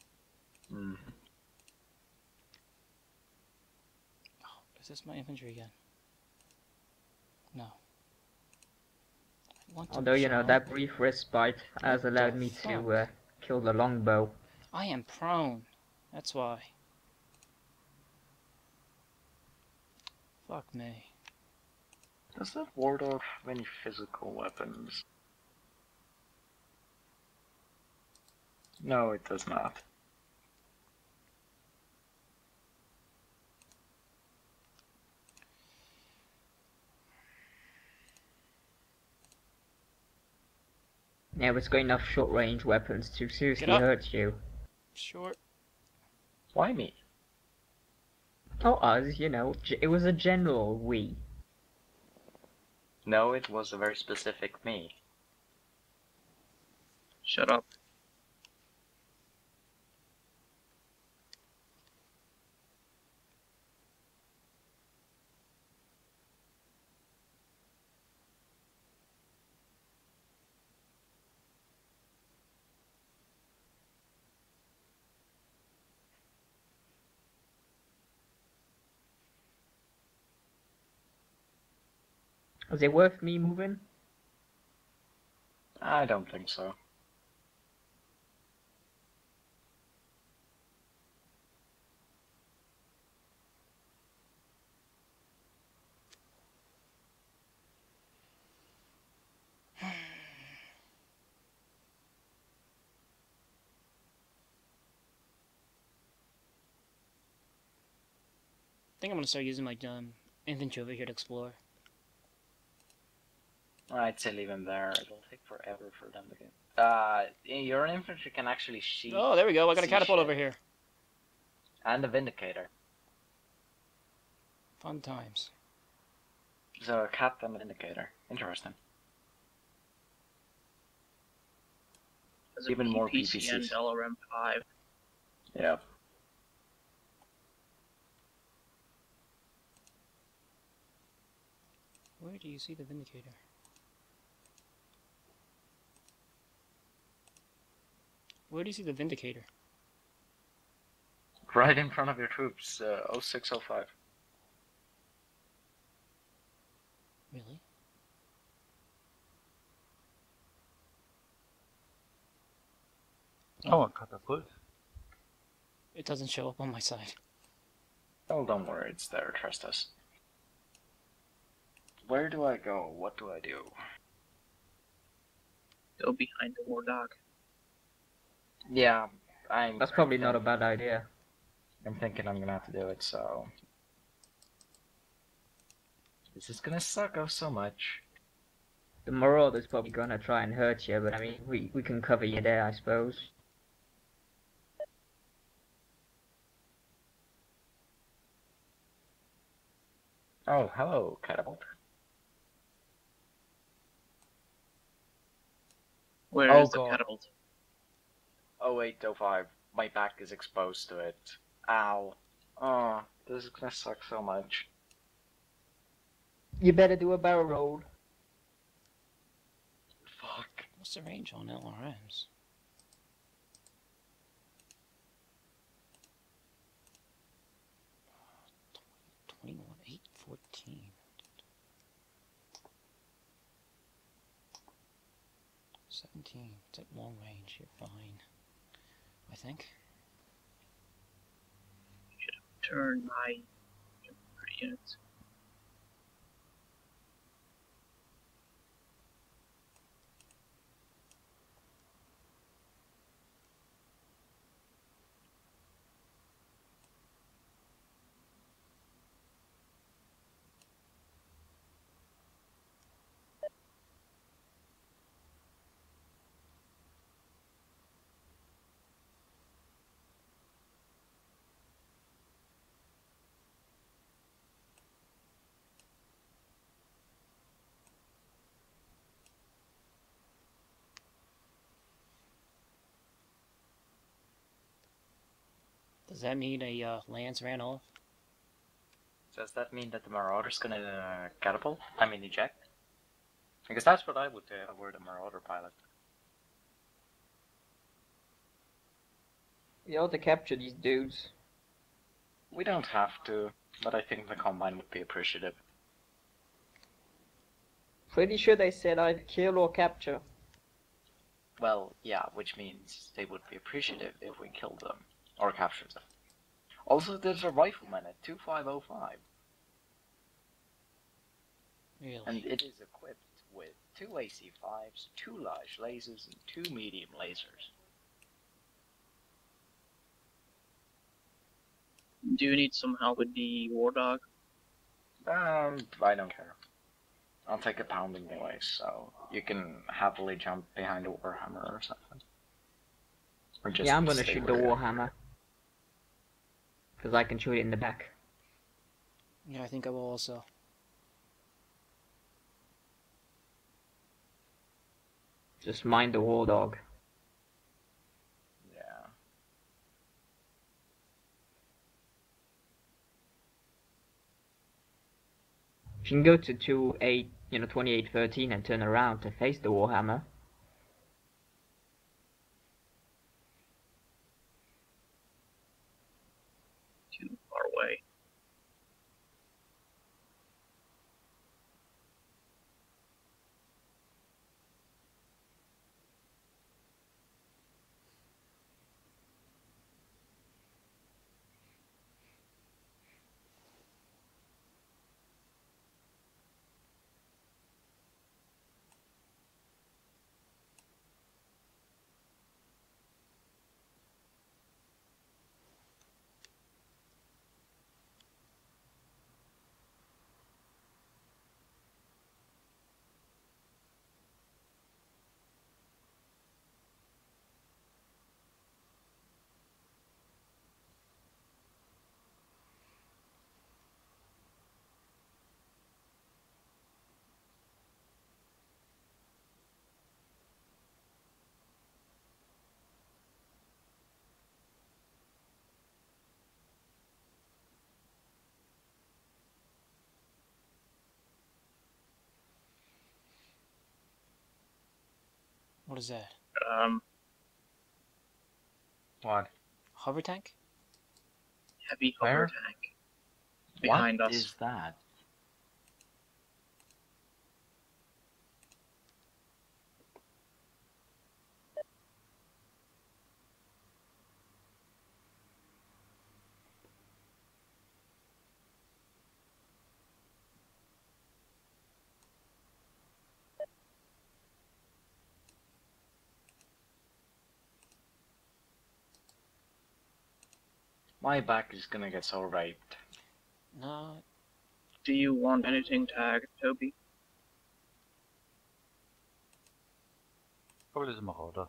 Mm. Oh, is this my infantry again? No. I want to Although, you know, jump. that brief respite has What allowed the me fuck? to kill the longbow. I am prone. That's why. Fuck me. Does that War Dog have any physical weapons? No, it does not. Yeah, it's got enough short-range weapons to seriously up. hurt you. Short. Why me? Oh, us, you know, it was a general we. No, it was a very specific me. Shut up. Was it worth me moving? I don't think so. think I'm gonna start using my inventory over here to explore. I'd say leave him there. It'll take forever for them to get. Your infantry can actually see. Oh, there we go. I got a catapult shit. over here. And a vindicator. Fun times. So a cat and a vindicator. Interesting. There's Even a more PPC and PPCs. LRM5. Yeah. Where do you see the vindicator? Where do you see the vindicator? Right in front of your troops. 0605. Really? Oh, a catapult. It doesn't show up on my side. Oh, don't worry. It's there. Trust us. Where do I go? What do I do? Go behind the war dog. Yeah, That's probably not a bad idea. I'm thinking I'm gonna have to do it, so... This is gonna suck oh so much. The Marauder's probably gonna try and hurt you, but I mean, we can cover you there, I suppose. Oh, hello, catapult. Where Oh, is the God. catapult? 0805. My back is exposed to it. Ow. Oh, this is gonna suck so much. You better do a barrel roll. Fuck. What's the range on LRMs? $21, $8, $14. 17. It's at long range. You're fine. I think. Turn my units. Does that mean a lance ran off? Does that mean that the Marauder's gonna catapult? I mean eject? Because that's what I would do if I were the Marauder pilot. You ought to capture these dudes. We don't have to, but I think the Combine would be appreciative. Pretty sure they said either kill or capture. Well, yeah, which means they would be appreciative if we killed them. Or captured them. Also, there's a rifleman at 2505. Really? And it is equipped with 2 AC5s, 2 large lasers, and 2 medium lasers. Do you need some help with the war dog? I don't care. I'll take a pounding anyway, so you can happily jump behind a Warhammer or something. Or just Yeah, I'm gonna stay shoot the where you're at. Warhammer. Because I can shoot it in the back. Yeah, I think I will also. Just mind the war dog. Yeah. You can go to 2813 and turn around to face the Warhammer. Too far away. What is that? What? Hover tank? Heavy Where? hover tank. Behind What us. is that? My back is gonna get so raped. No. Do you want anything tagged, Toby? Probably the Marauder.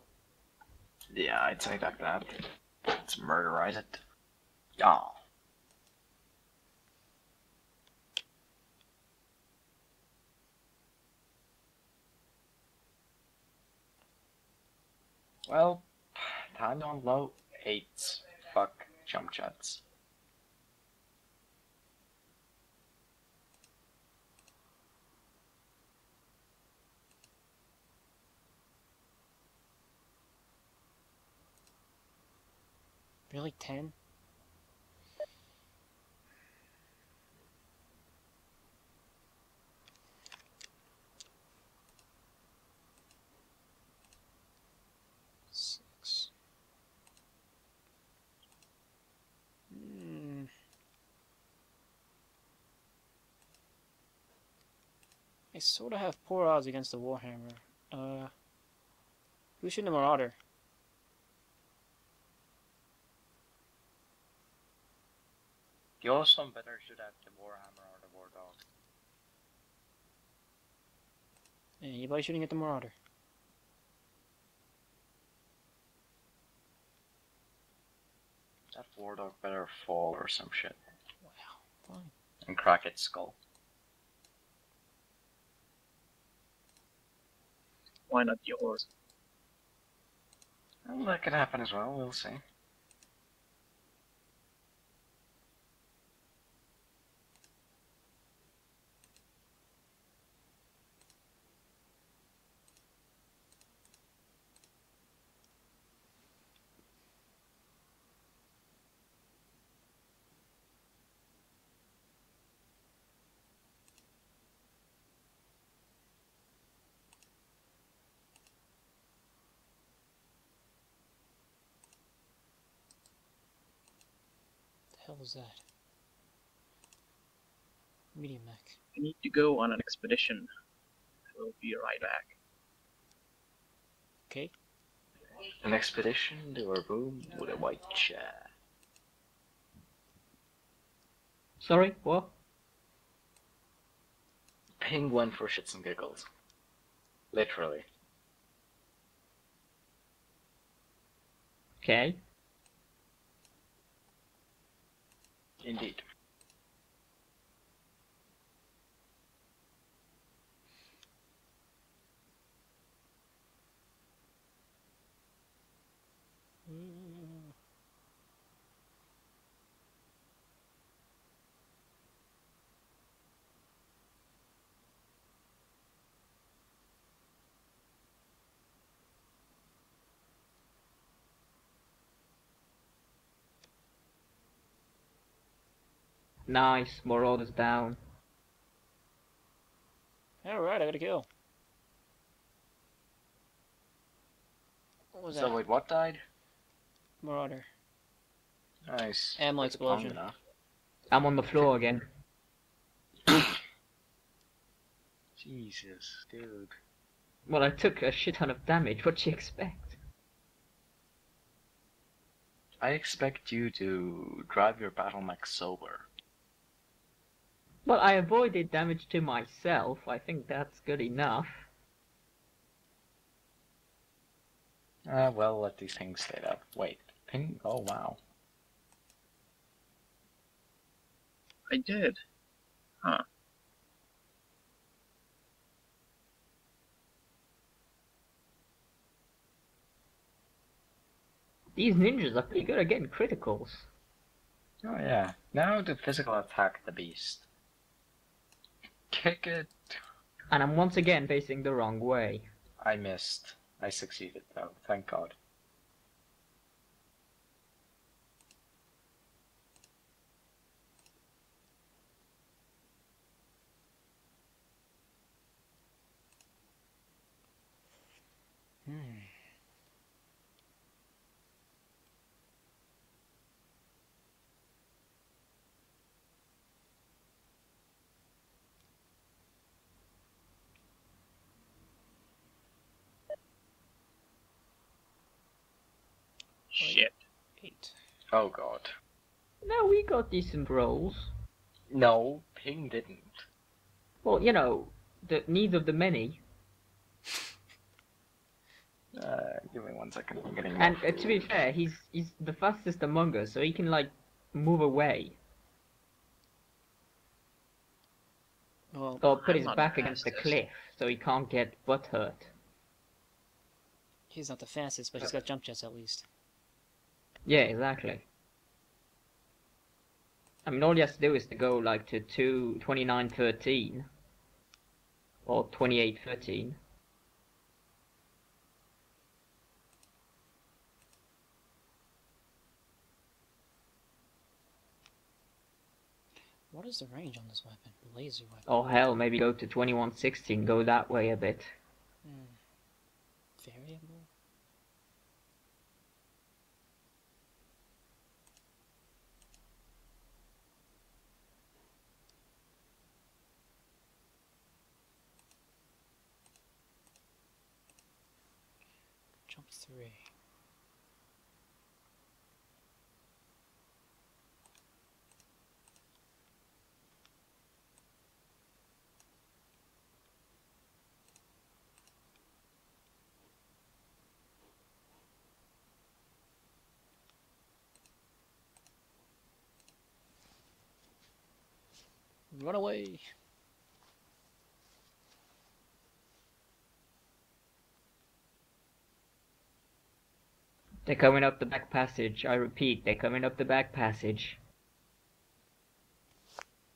Yeah, I'd say like that. Let's murderize it. Yeah. Well, time on low 8s. Fuck jump jets. Really? 10? Six. I sort of have poor odds against the Warhammer. Who's shooting the Marauder? The awesome better should have the Warhammer or the War Dog. Anybody shooting at the Marauder? That War Dog better fall or some shit. Wow, fine. And crack its skull. Why not yours? Well, that could happen as well, we'll see. The hell is that? Medium mech. I need to go on an expedition. I will be right back. Okay. An expedition to a room with a white chair. Sorry, what? Ping one for shits and giggles. Literally. Okay. Indeed. Nice, more orders down. Alright, I got a kill. What was So that? wait, what died? Marauder. Nice. Ammo That's long explosion. enough. I'm on the floor again. Jesus, dude. Well, I took a shit ton of damage. What do you expect? I expect you to drive your Battlemech sober. Well, I avoided damage to myself. I think that's good enough. Well, let these things stay up. Wait, ping? Oh, wow. I did. Huh. These ninjas are pretty good at getting criticals. Oh, yeah. Now to physical attack the beast. Kick it. And I'm once again facing the wrong way. I missed. I succeeded though, thank God. Shit. 8. Oh God. No, we got decent rolls. No, Ping didn't. Well, you know, the needs of the many. Give me 1 second, I'm getting And more to be food. fair, he's the fastest among us, so he can like move away Well, or put I'm his not back the against the fastest. cliff, so he can't get butt hurt. he's not the fastest, but he's got jump jets at least. Yeah, exactly. I mean, all he has to do is to go like to 2913 or 2813. What is the range on this weapon? Laser weapon. Oh hell, maybe go to 2116, go that way a bit. Variable? Jump 3. Run away! They're coming up the back passage. I repeat, they're coming up the back passage.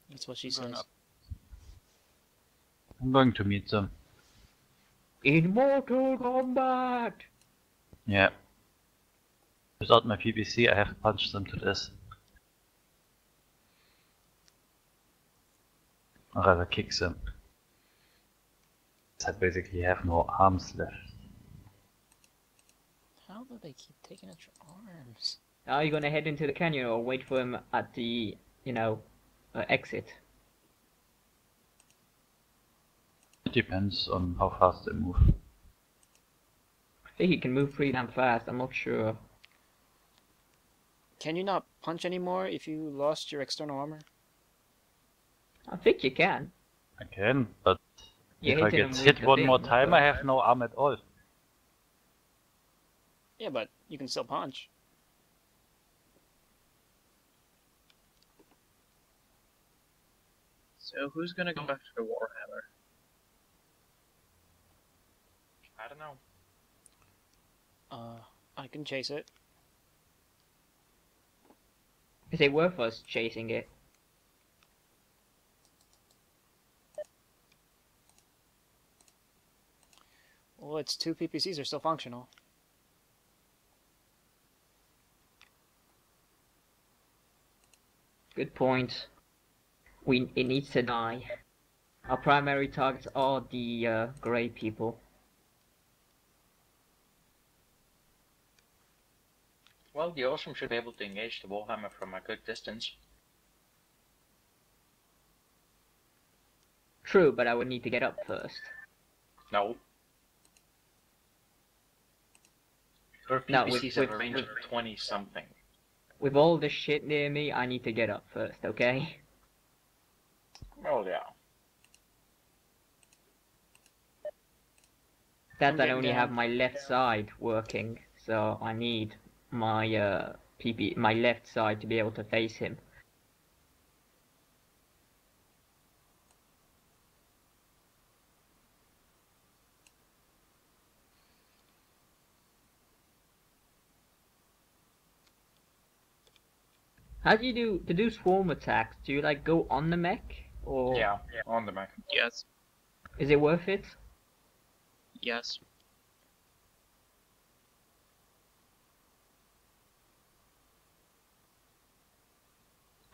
That's what she Going says. up. I'm going to meet them. In mortal combat! Yeah. Without my PPC, I have punched them to this. Or rather, kick them. I basically have no arms left. How do they keep taking out your arms? Are you gonna head into the canyon or wait for him at the, you know, exit? It depends on how fast they move. I think he can move pretty damn fast, I'm not sure. Can you not punch anymore if you lost your external armor? I think you can. I can, but You're if I hitting get him hit with the one more thing, time, but- I have no arm at all. Yeah, but you can still punch. So who's gonna go after the Warhammer? I don't know. I can chase it. Is it worth us chasing it? Well, its 2 PPCs are still functional. Good point. It needs to die. Our primary targets are the grey people. Well, you also should be able to engage the Warhammer from a good distance. True, but I would need to get up first. No. Your No, PPCs with- have a range of 20 something. With all this shit near me, I need to get up first, okay? Well, yeah. That I'm I getting only down. have my left side working, so I need my my left side to be able to face him. How do you do swarm attacks? Do you like go on the mech, or Yeah, on the Mac. Yes. is it worth it? Yes.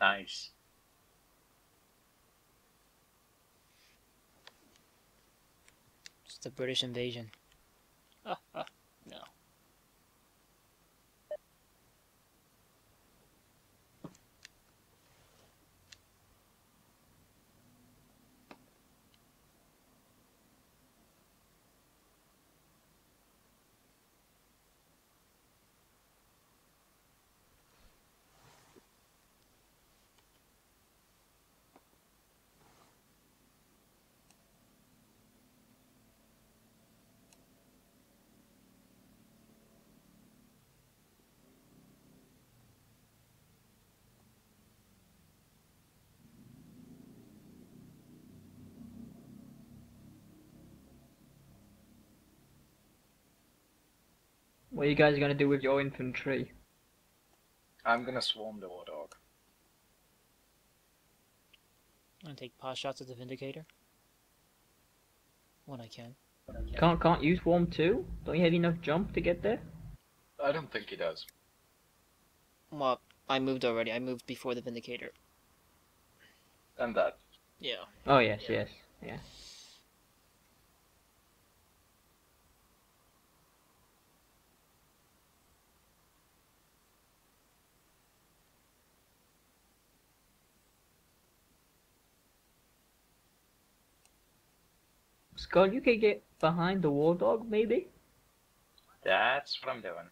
Nice. It's the British invasion. No. What are you guys gonna do with your infantry? I'm gonna swarm the Warthog. I'm gonna take pot shots at the Vindicator. When I can. Can't you swarm too? Don't you have enough jump to get there? I don't think he does. Well, I moved already. I moved before the Vindicator. And that. Yeah. Oh yes, yes, yeah. Skull, you could get behind the war dog, maybe? That's what I'm doing.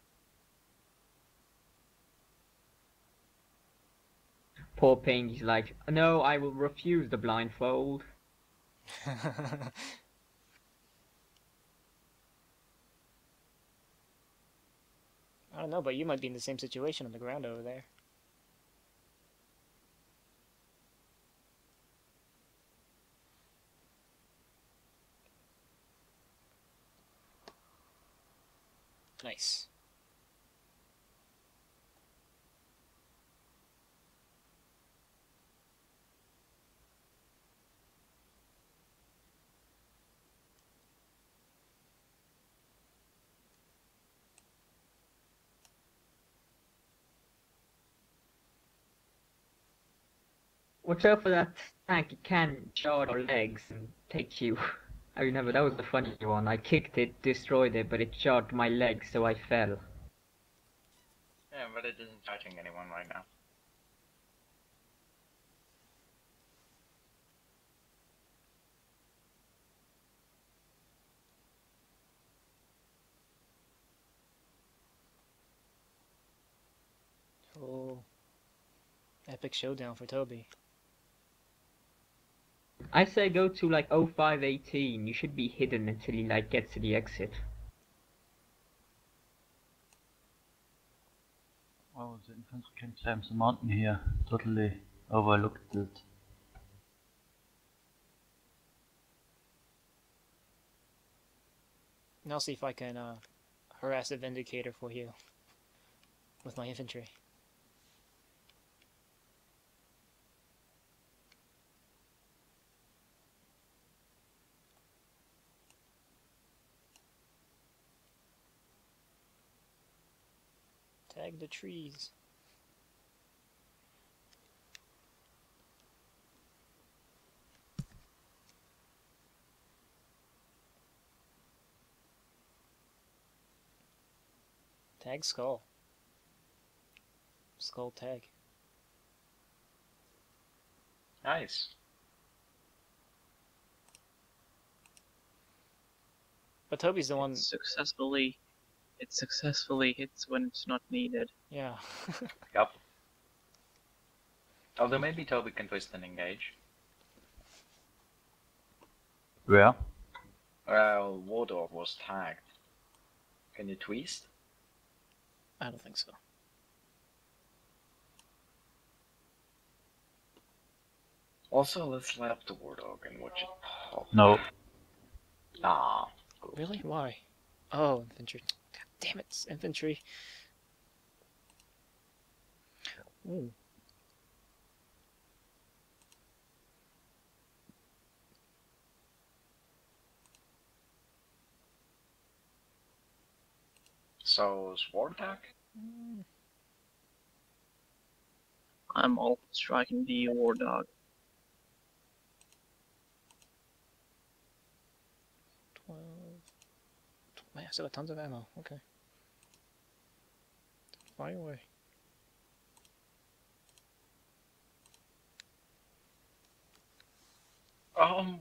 Poor Pingy's like, no, I will refuse the blindfold. I don't know, but you might be in the same situation on the ground over there. Nice. Watch out for that tank, it can charge our legs and take you. I remember that was the funny one. I kicked it, destroyed it, but it charged my legs, so I fell. Yeah, but it isn't touching anyone right now. Oh. Epic showdown for Toby. I say go to like 0518. You should be hidden until he like gets to the exit. Oh, the infantry can climb the mountain here. Totally overlooked it. And I'll see if I can harass the Vindicator for you with my infantry. Tag the trees. Tag skull. Skull tag. Nice. But Toby's the one. It successfully hits when it's not needed. Yeah. Yup. Although maybe Toby can twist and engage. Where? Well, Wardog was tagged. Can you twist? I don't think so. Also, let's light up the Wardog and watch it pop. No. Ah. Cool. Really? Why? Oh, infantry. God damn it, it's infantry. Ooh. So, sword attack? I'm all striking the war dog. 12. Man, I still got tons of ammo. Okay. Fire away.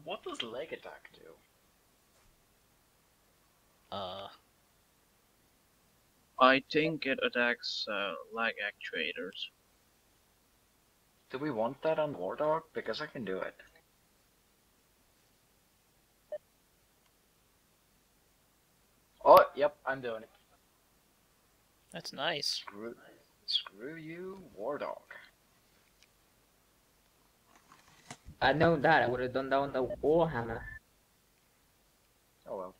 What does leg attack do? I think it attacks lag actuators. Do we want that on War Dog? Because I can do it. Oh, yep, I'm doing it. That's nice. Screw you, War Dog. I'd known that, I would have done that on the Warhammer. Oh well.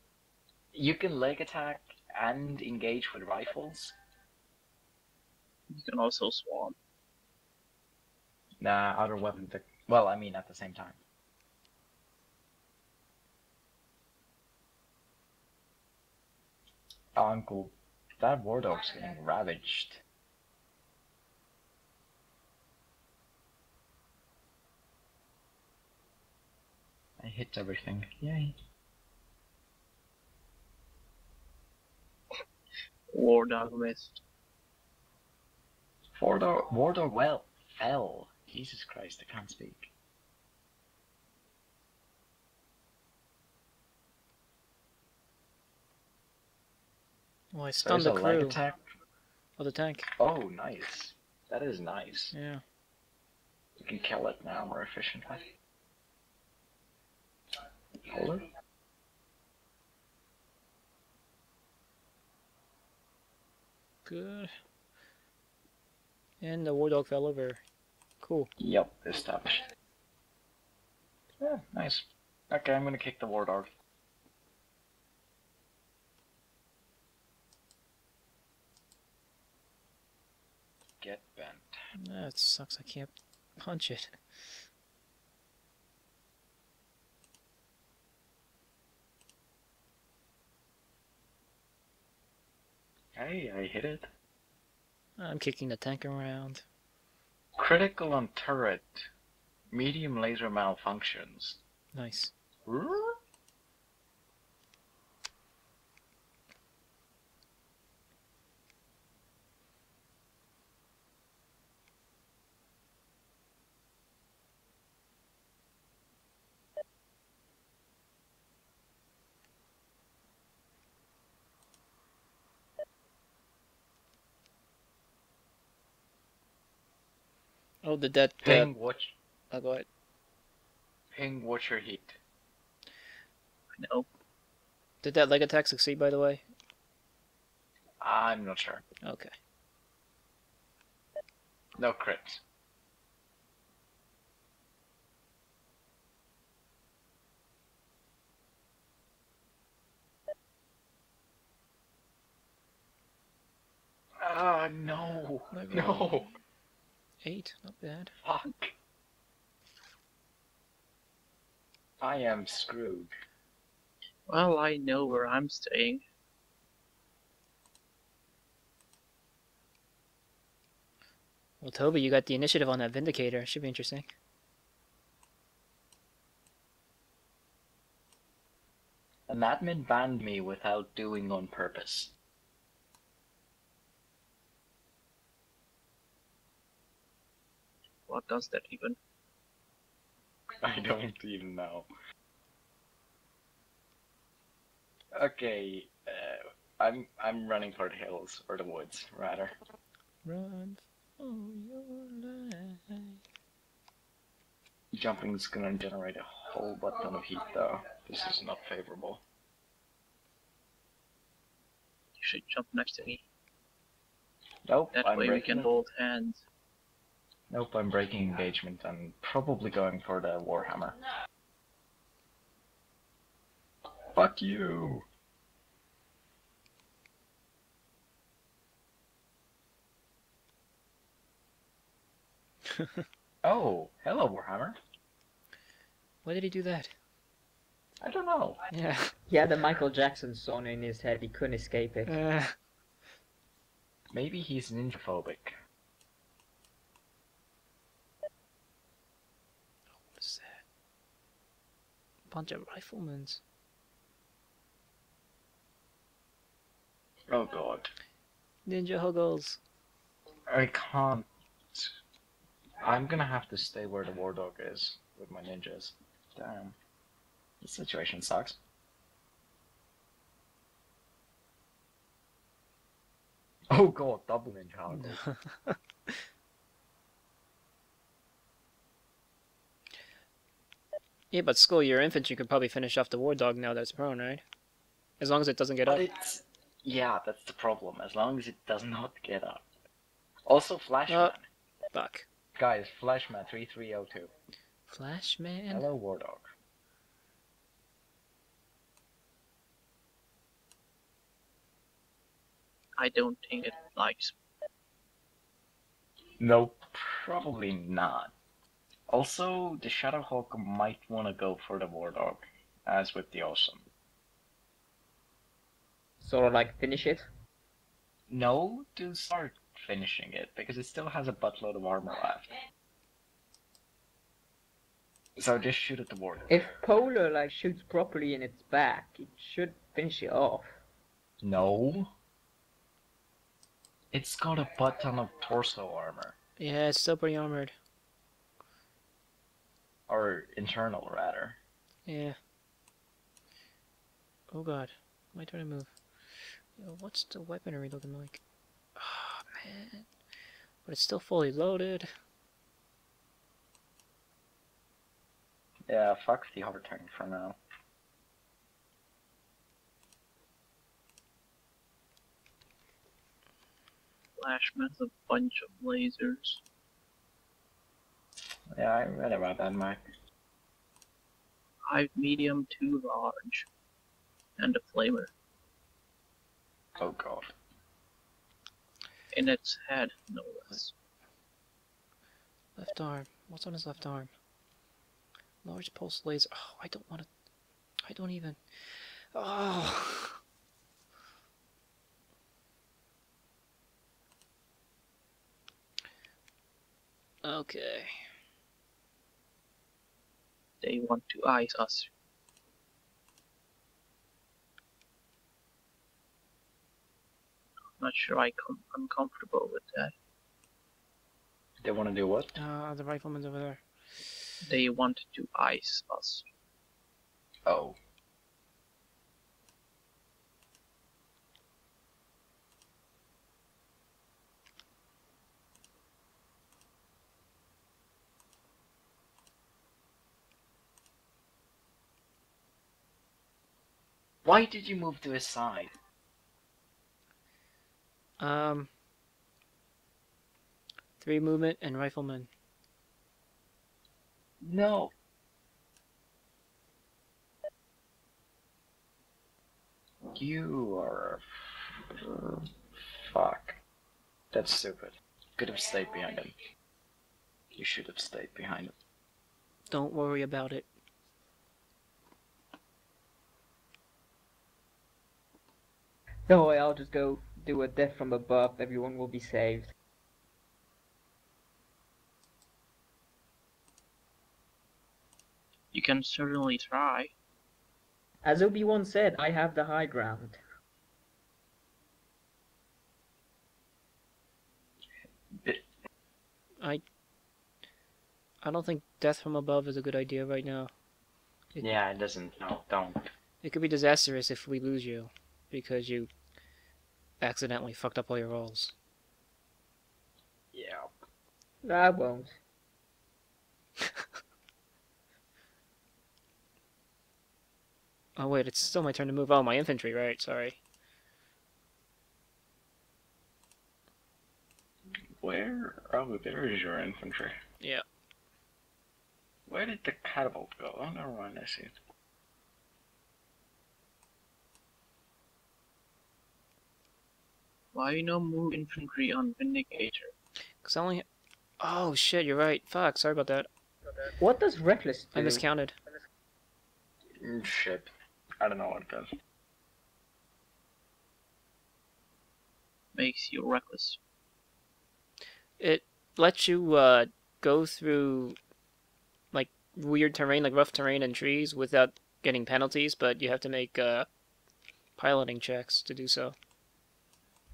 You can leg attack and engage with rifles. You can also swarm. Nah, other weapon. Well, I mean at the same time. Oh, Uncle, that War Dog's getting ravaged. I hit everything. Yay. War dog missed. War Dog fell. Jesus Christ, I can't speak. Well, I stunned the There's a leg crew attack. of the tank. Oh, nice. That is nice. Yeah. You can kill it now more efficiently. Hold it. Good. And the war dog fell over. Cool. Yep, established. Yeah, nice. Okay, I'm gonna kick the War Dog. Get bent. That sucks. I can't punch it. Hey, I hit it. I'm kicking the tank around. Critical on turret. Medium laser malfunctions. Nice. Oh, did that... Ping, watch. Oh, go ahead. Ping, watch your heat. No. Did that leg attack succeed, by the way? I'm not sure. Okay. No crits. Ah, no. No. 8, not bad. Fuck. I am screwed. Well, I know where I'm staying. Well, Toby, you got the initiative on that Vindicator. Should be interesting. An admin banned me without doing on purpose. What does that even? I don't even know. Okay, I'm running for the hills, or the woods, rather. Run for your life. Jumping's gonna generate a whole butt ton of heat, though. This is not favorable. You should jump next to me. Nope, That I'm way we breaking can hold hands. Nope, I'm breaking engagement. I'm probably going for the Warhammer. Fuck you! Oh, hello Warhammer. Why did he do that? I don't know. Yeah. He had the Michael Jackson song in his head, he couldn't escape it. Maybe he's ninja-phobic. bunch of riflemen. Oh god. Ninja huggles. I can't. I'm gonna have to stay where the war dog is with my ninjas. Damn. This situation sucks. Oh god, double ninja huggles. Yeah, but Skull, your infantry could probably finish off the war dog now that it's prone, right? As long as it doesn't get up. Yeah, that's the problem. As long as it does not get up. Also, Flashman. Fuck. Guys, Flashman 3302. Flashman? Hello, war dog. I don't think it likes. Nope, probably not. Also, the Shadowhawk might want to go for the war dog, as with the Awesome. Sort of like finish it? No, to start finishing it, because it still has a buttload of armor left. So just shoot at the war dog. If Polar like shoots properly in its back, it should finish it off. No. It's got a butt ton of torso armor. Yeah, it's still pretty armored. Or internal, rather. Yeah. Oh god. My turn to move. Yo, what's the weaponry looking like? Oh, man. But it's still fully loaded. Yeah, fuck the hover tank for now. Flashman's a bunch of lasers. Yeah, I read about that, Mike. 5 medium, 2 large. And a flamer. Oh god. In its head, no less. Left arm. What's on his left arm? Large pulse laser. Oh, I don't want to. I don't even. Oh. Okay. They want to ice us. Not sure I'm comfortable with that. They want to do what? The rifleman's over there. They want to ice us. Oh. Why did you move to his side? 3 movement and rifleman. No. You are fuck. That's stupid. Could have stayed behind him. You should have stayed behind him. Don't worry about it. No way, I'll just go do a death from above, everyone will be saved. You can certainly try. As Obi-Wan said, I have the high ground. I don't think death from above is a good idea right now. Yeah, it doesn't. No, don't. It could be disastrous if we lose you, because you accidentally fucked up all your rolls. Yeah. No, I won't. Oh wait, it's still my turn to move. Oh, my infantry, right, sorry. Where? Oh, there is your infantry. Yeah. Where did the catapult go? Oh, never mind, I see it. Why no move infantry on Vindicator? Cause I only... Oh shit, you're right. Fuck, sorry about that. What does Reckless do? I miscounted. Shit. I don't know what it does. Makes you reckless. It lets you go through like weird terrain, like rough terrain and trees, without getting penalties, but you have to make piloting checks to do so.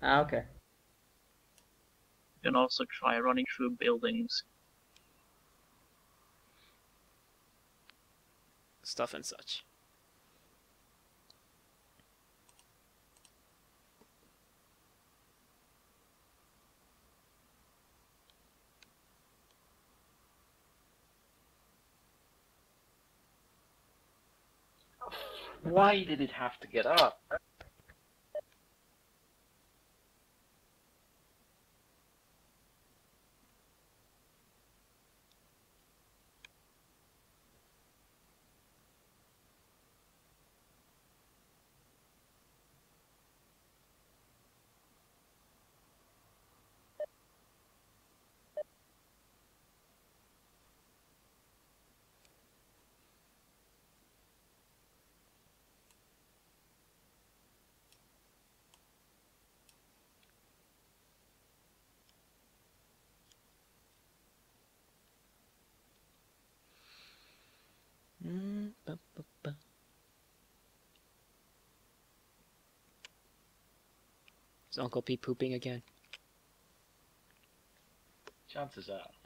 Ah, okay. You can also try running through buildings. Stuff and such. Why did it have to get up? Is UncleP pooping again? Chances are.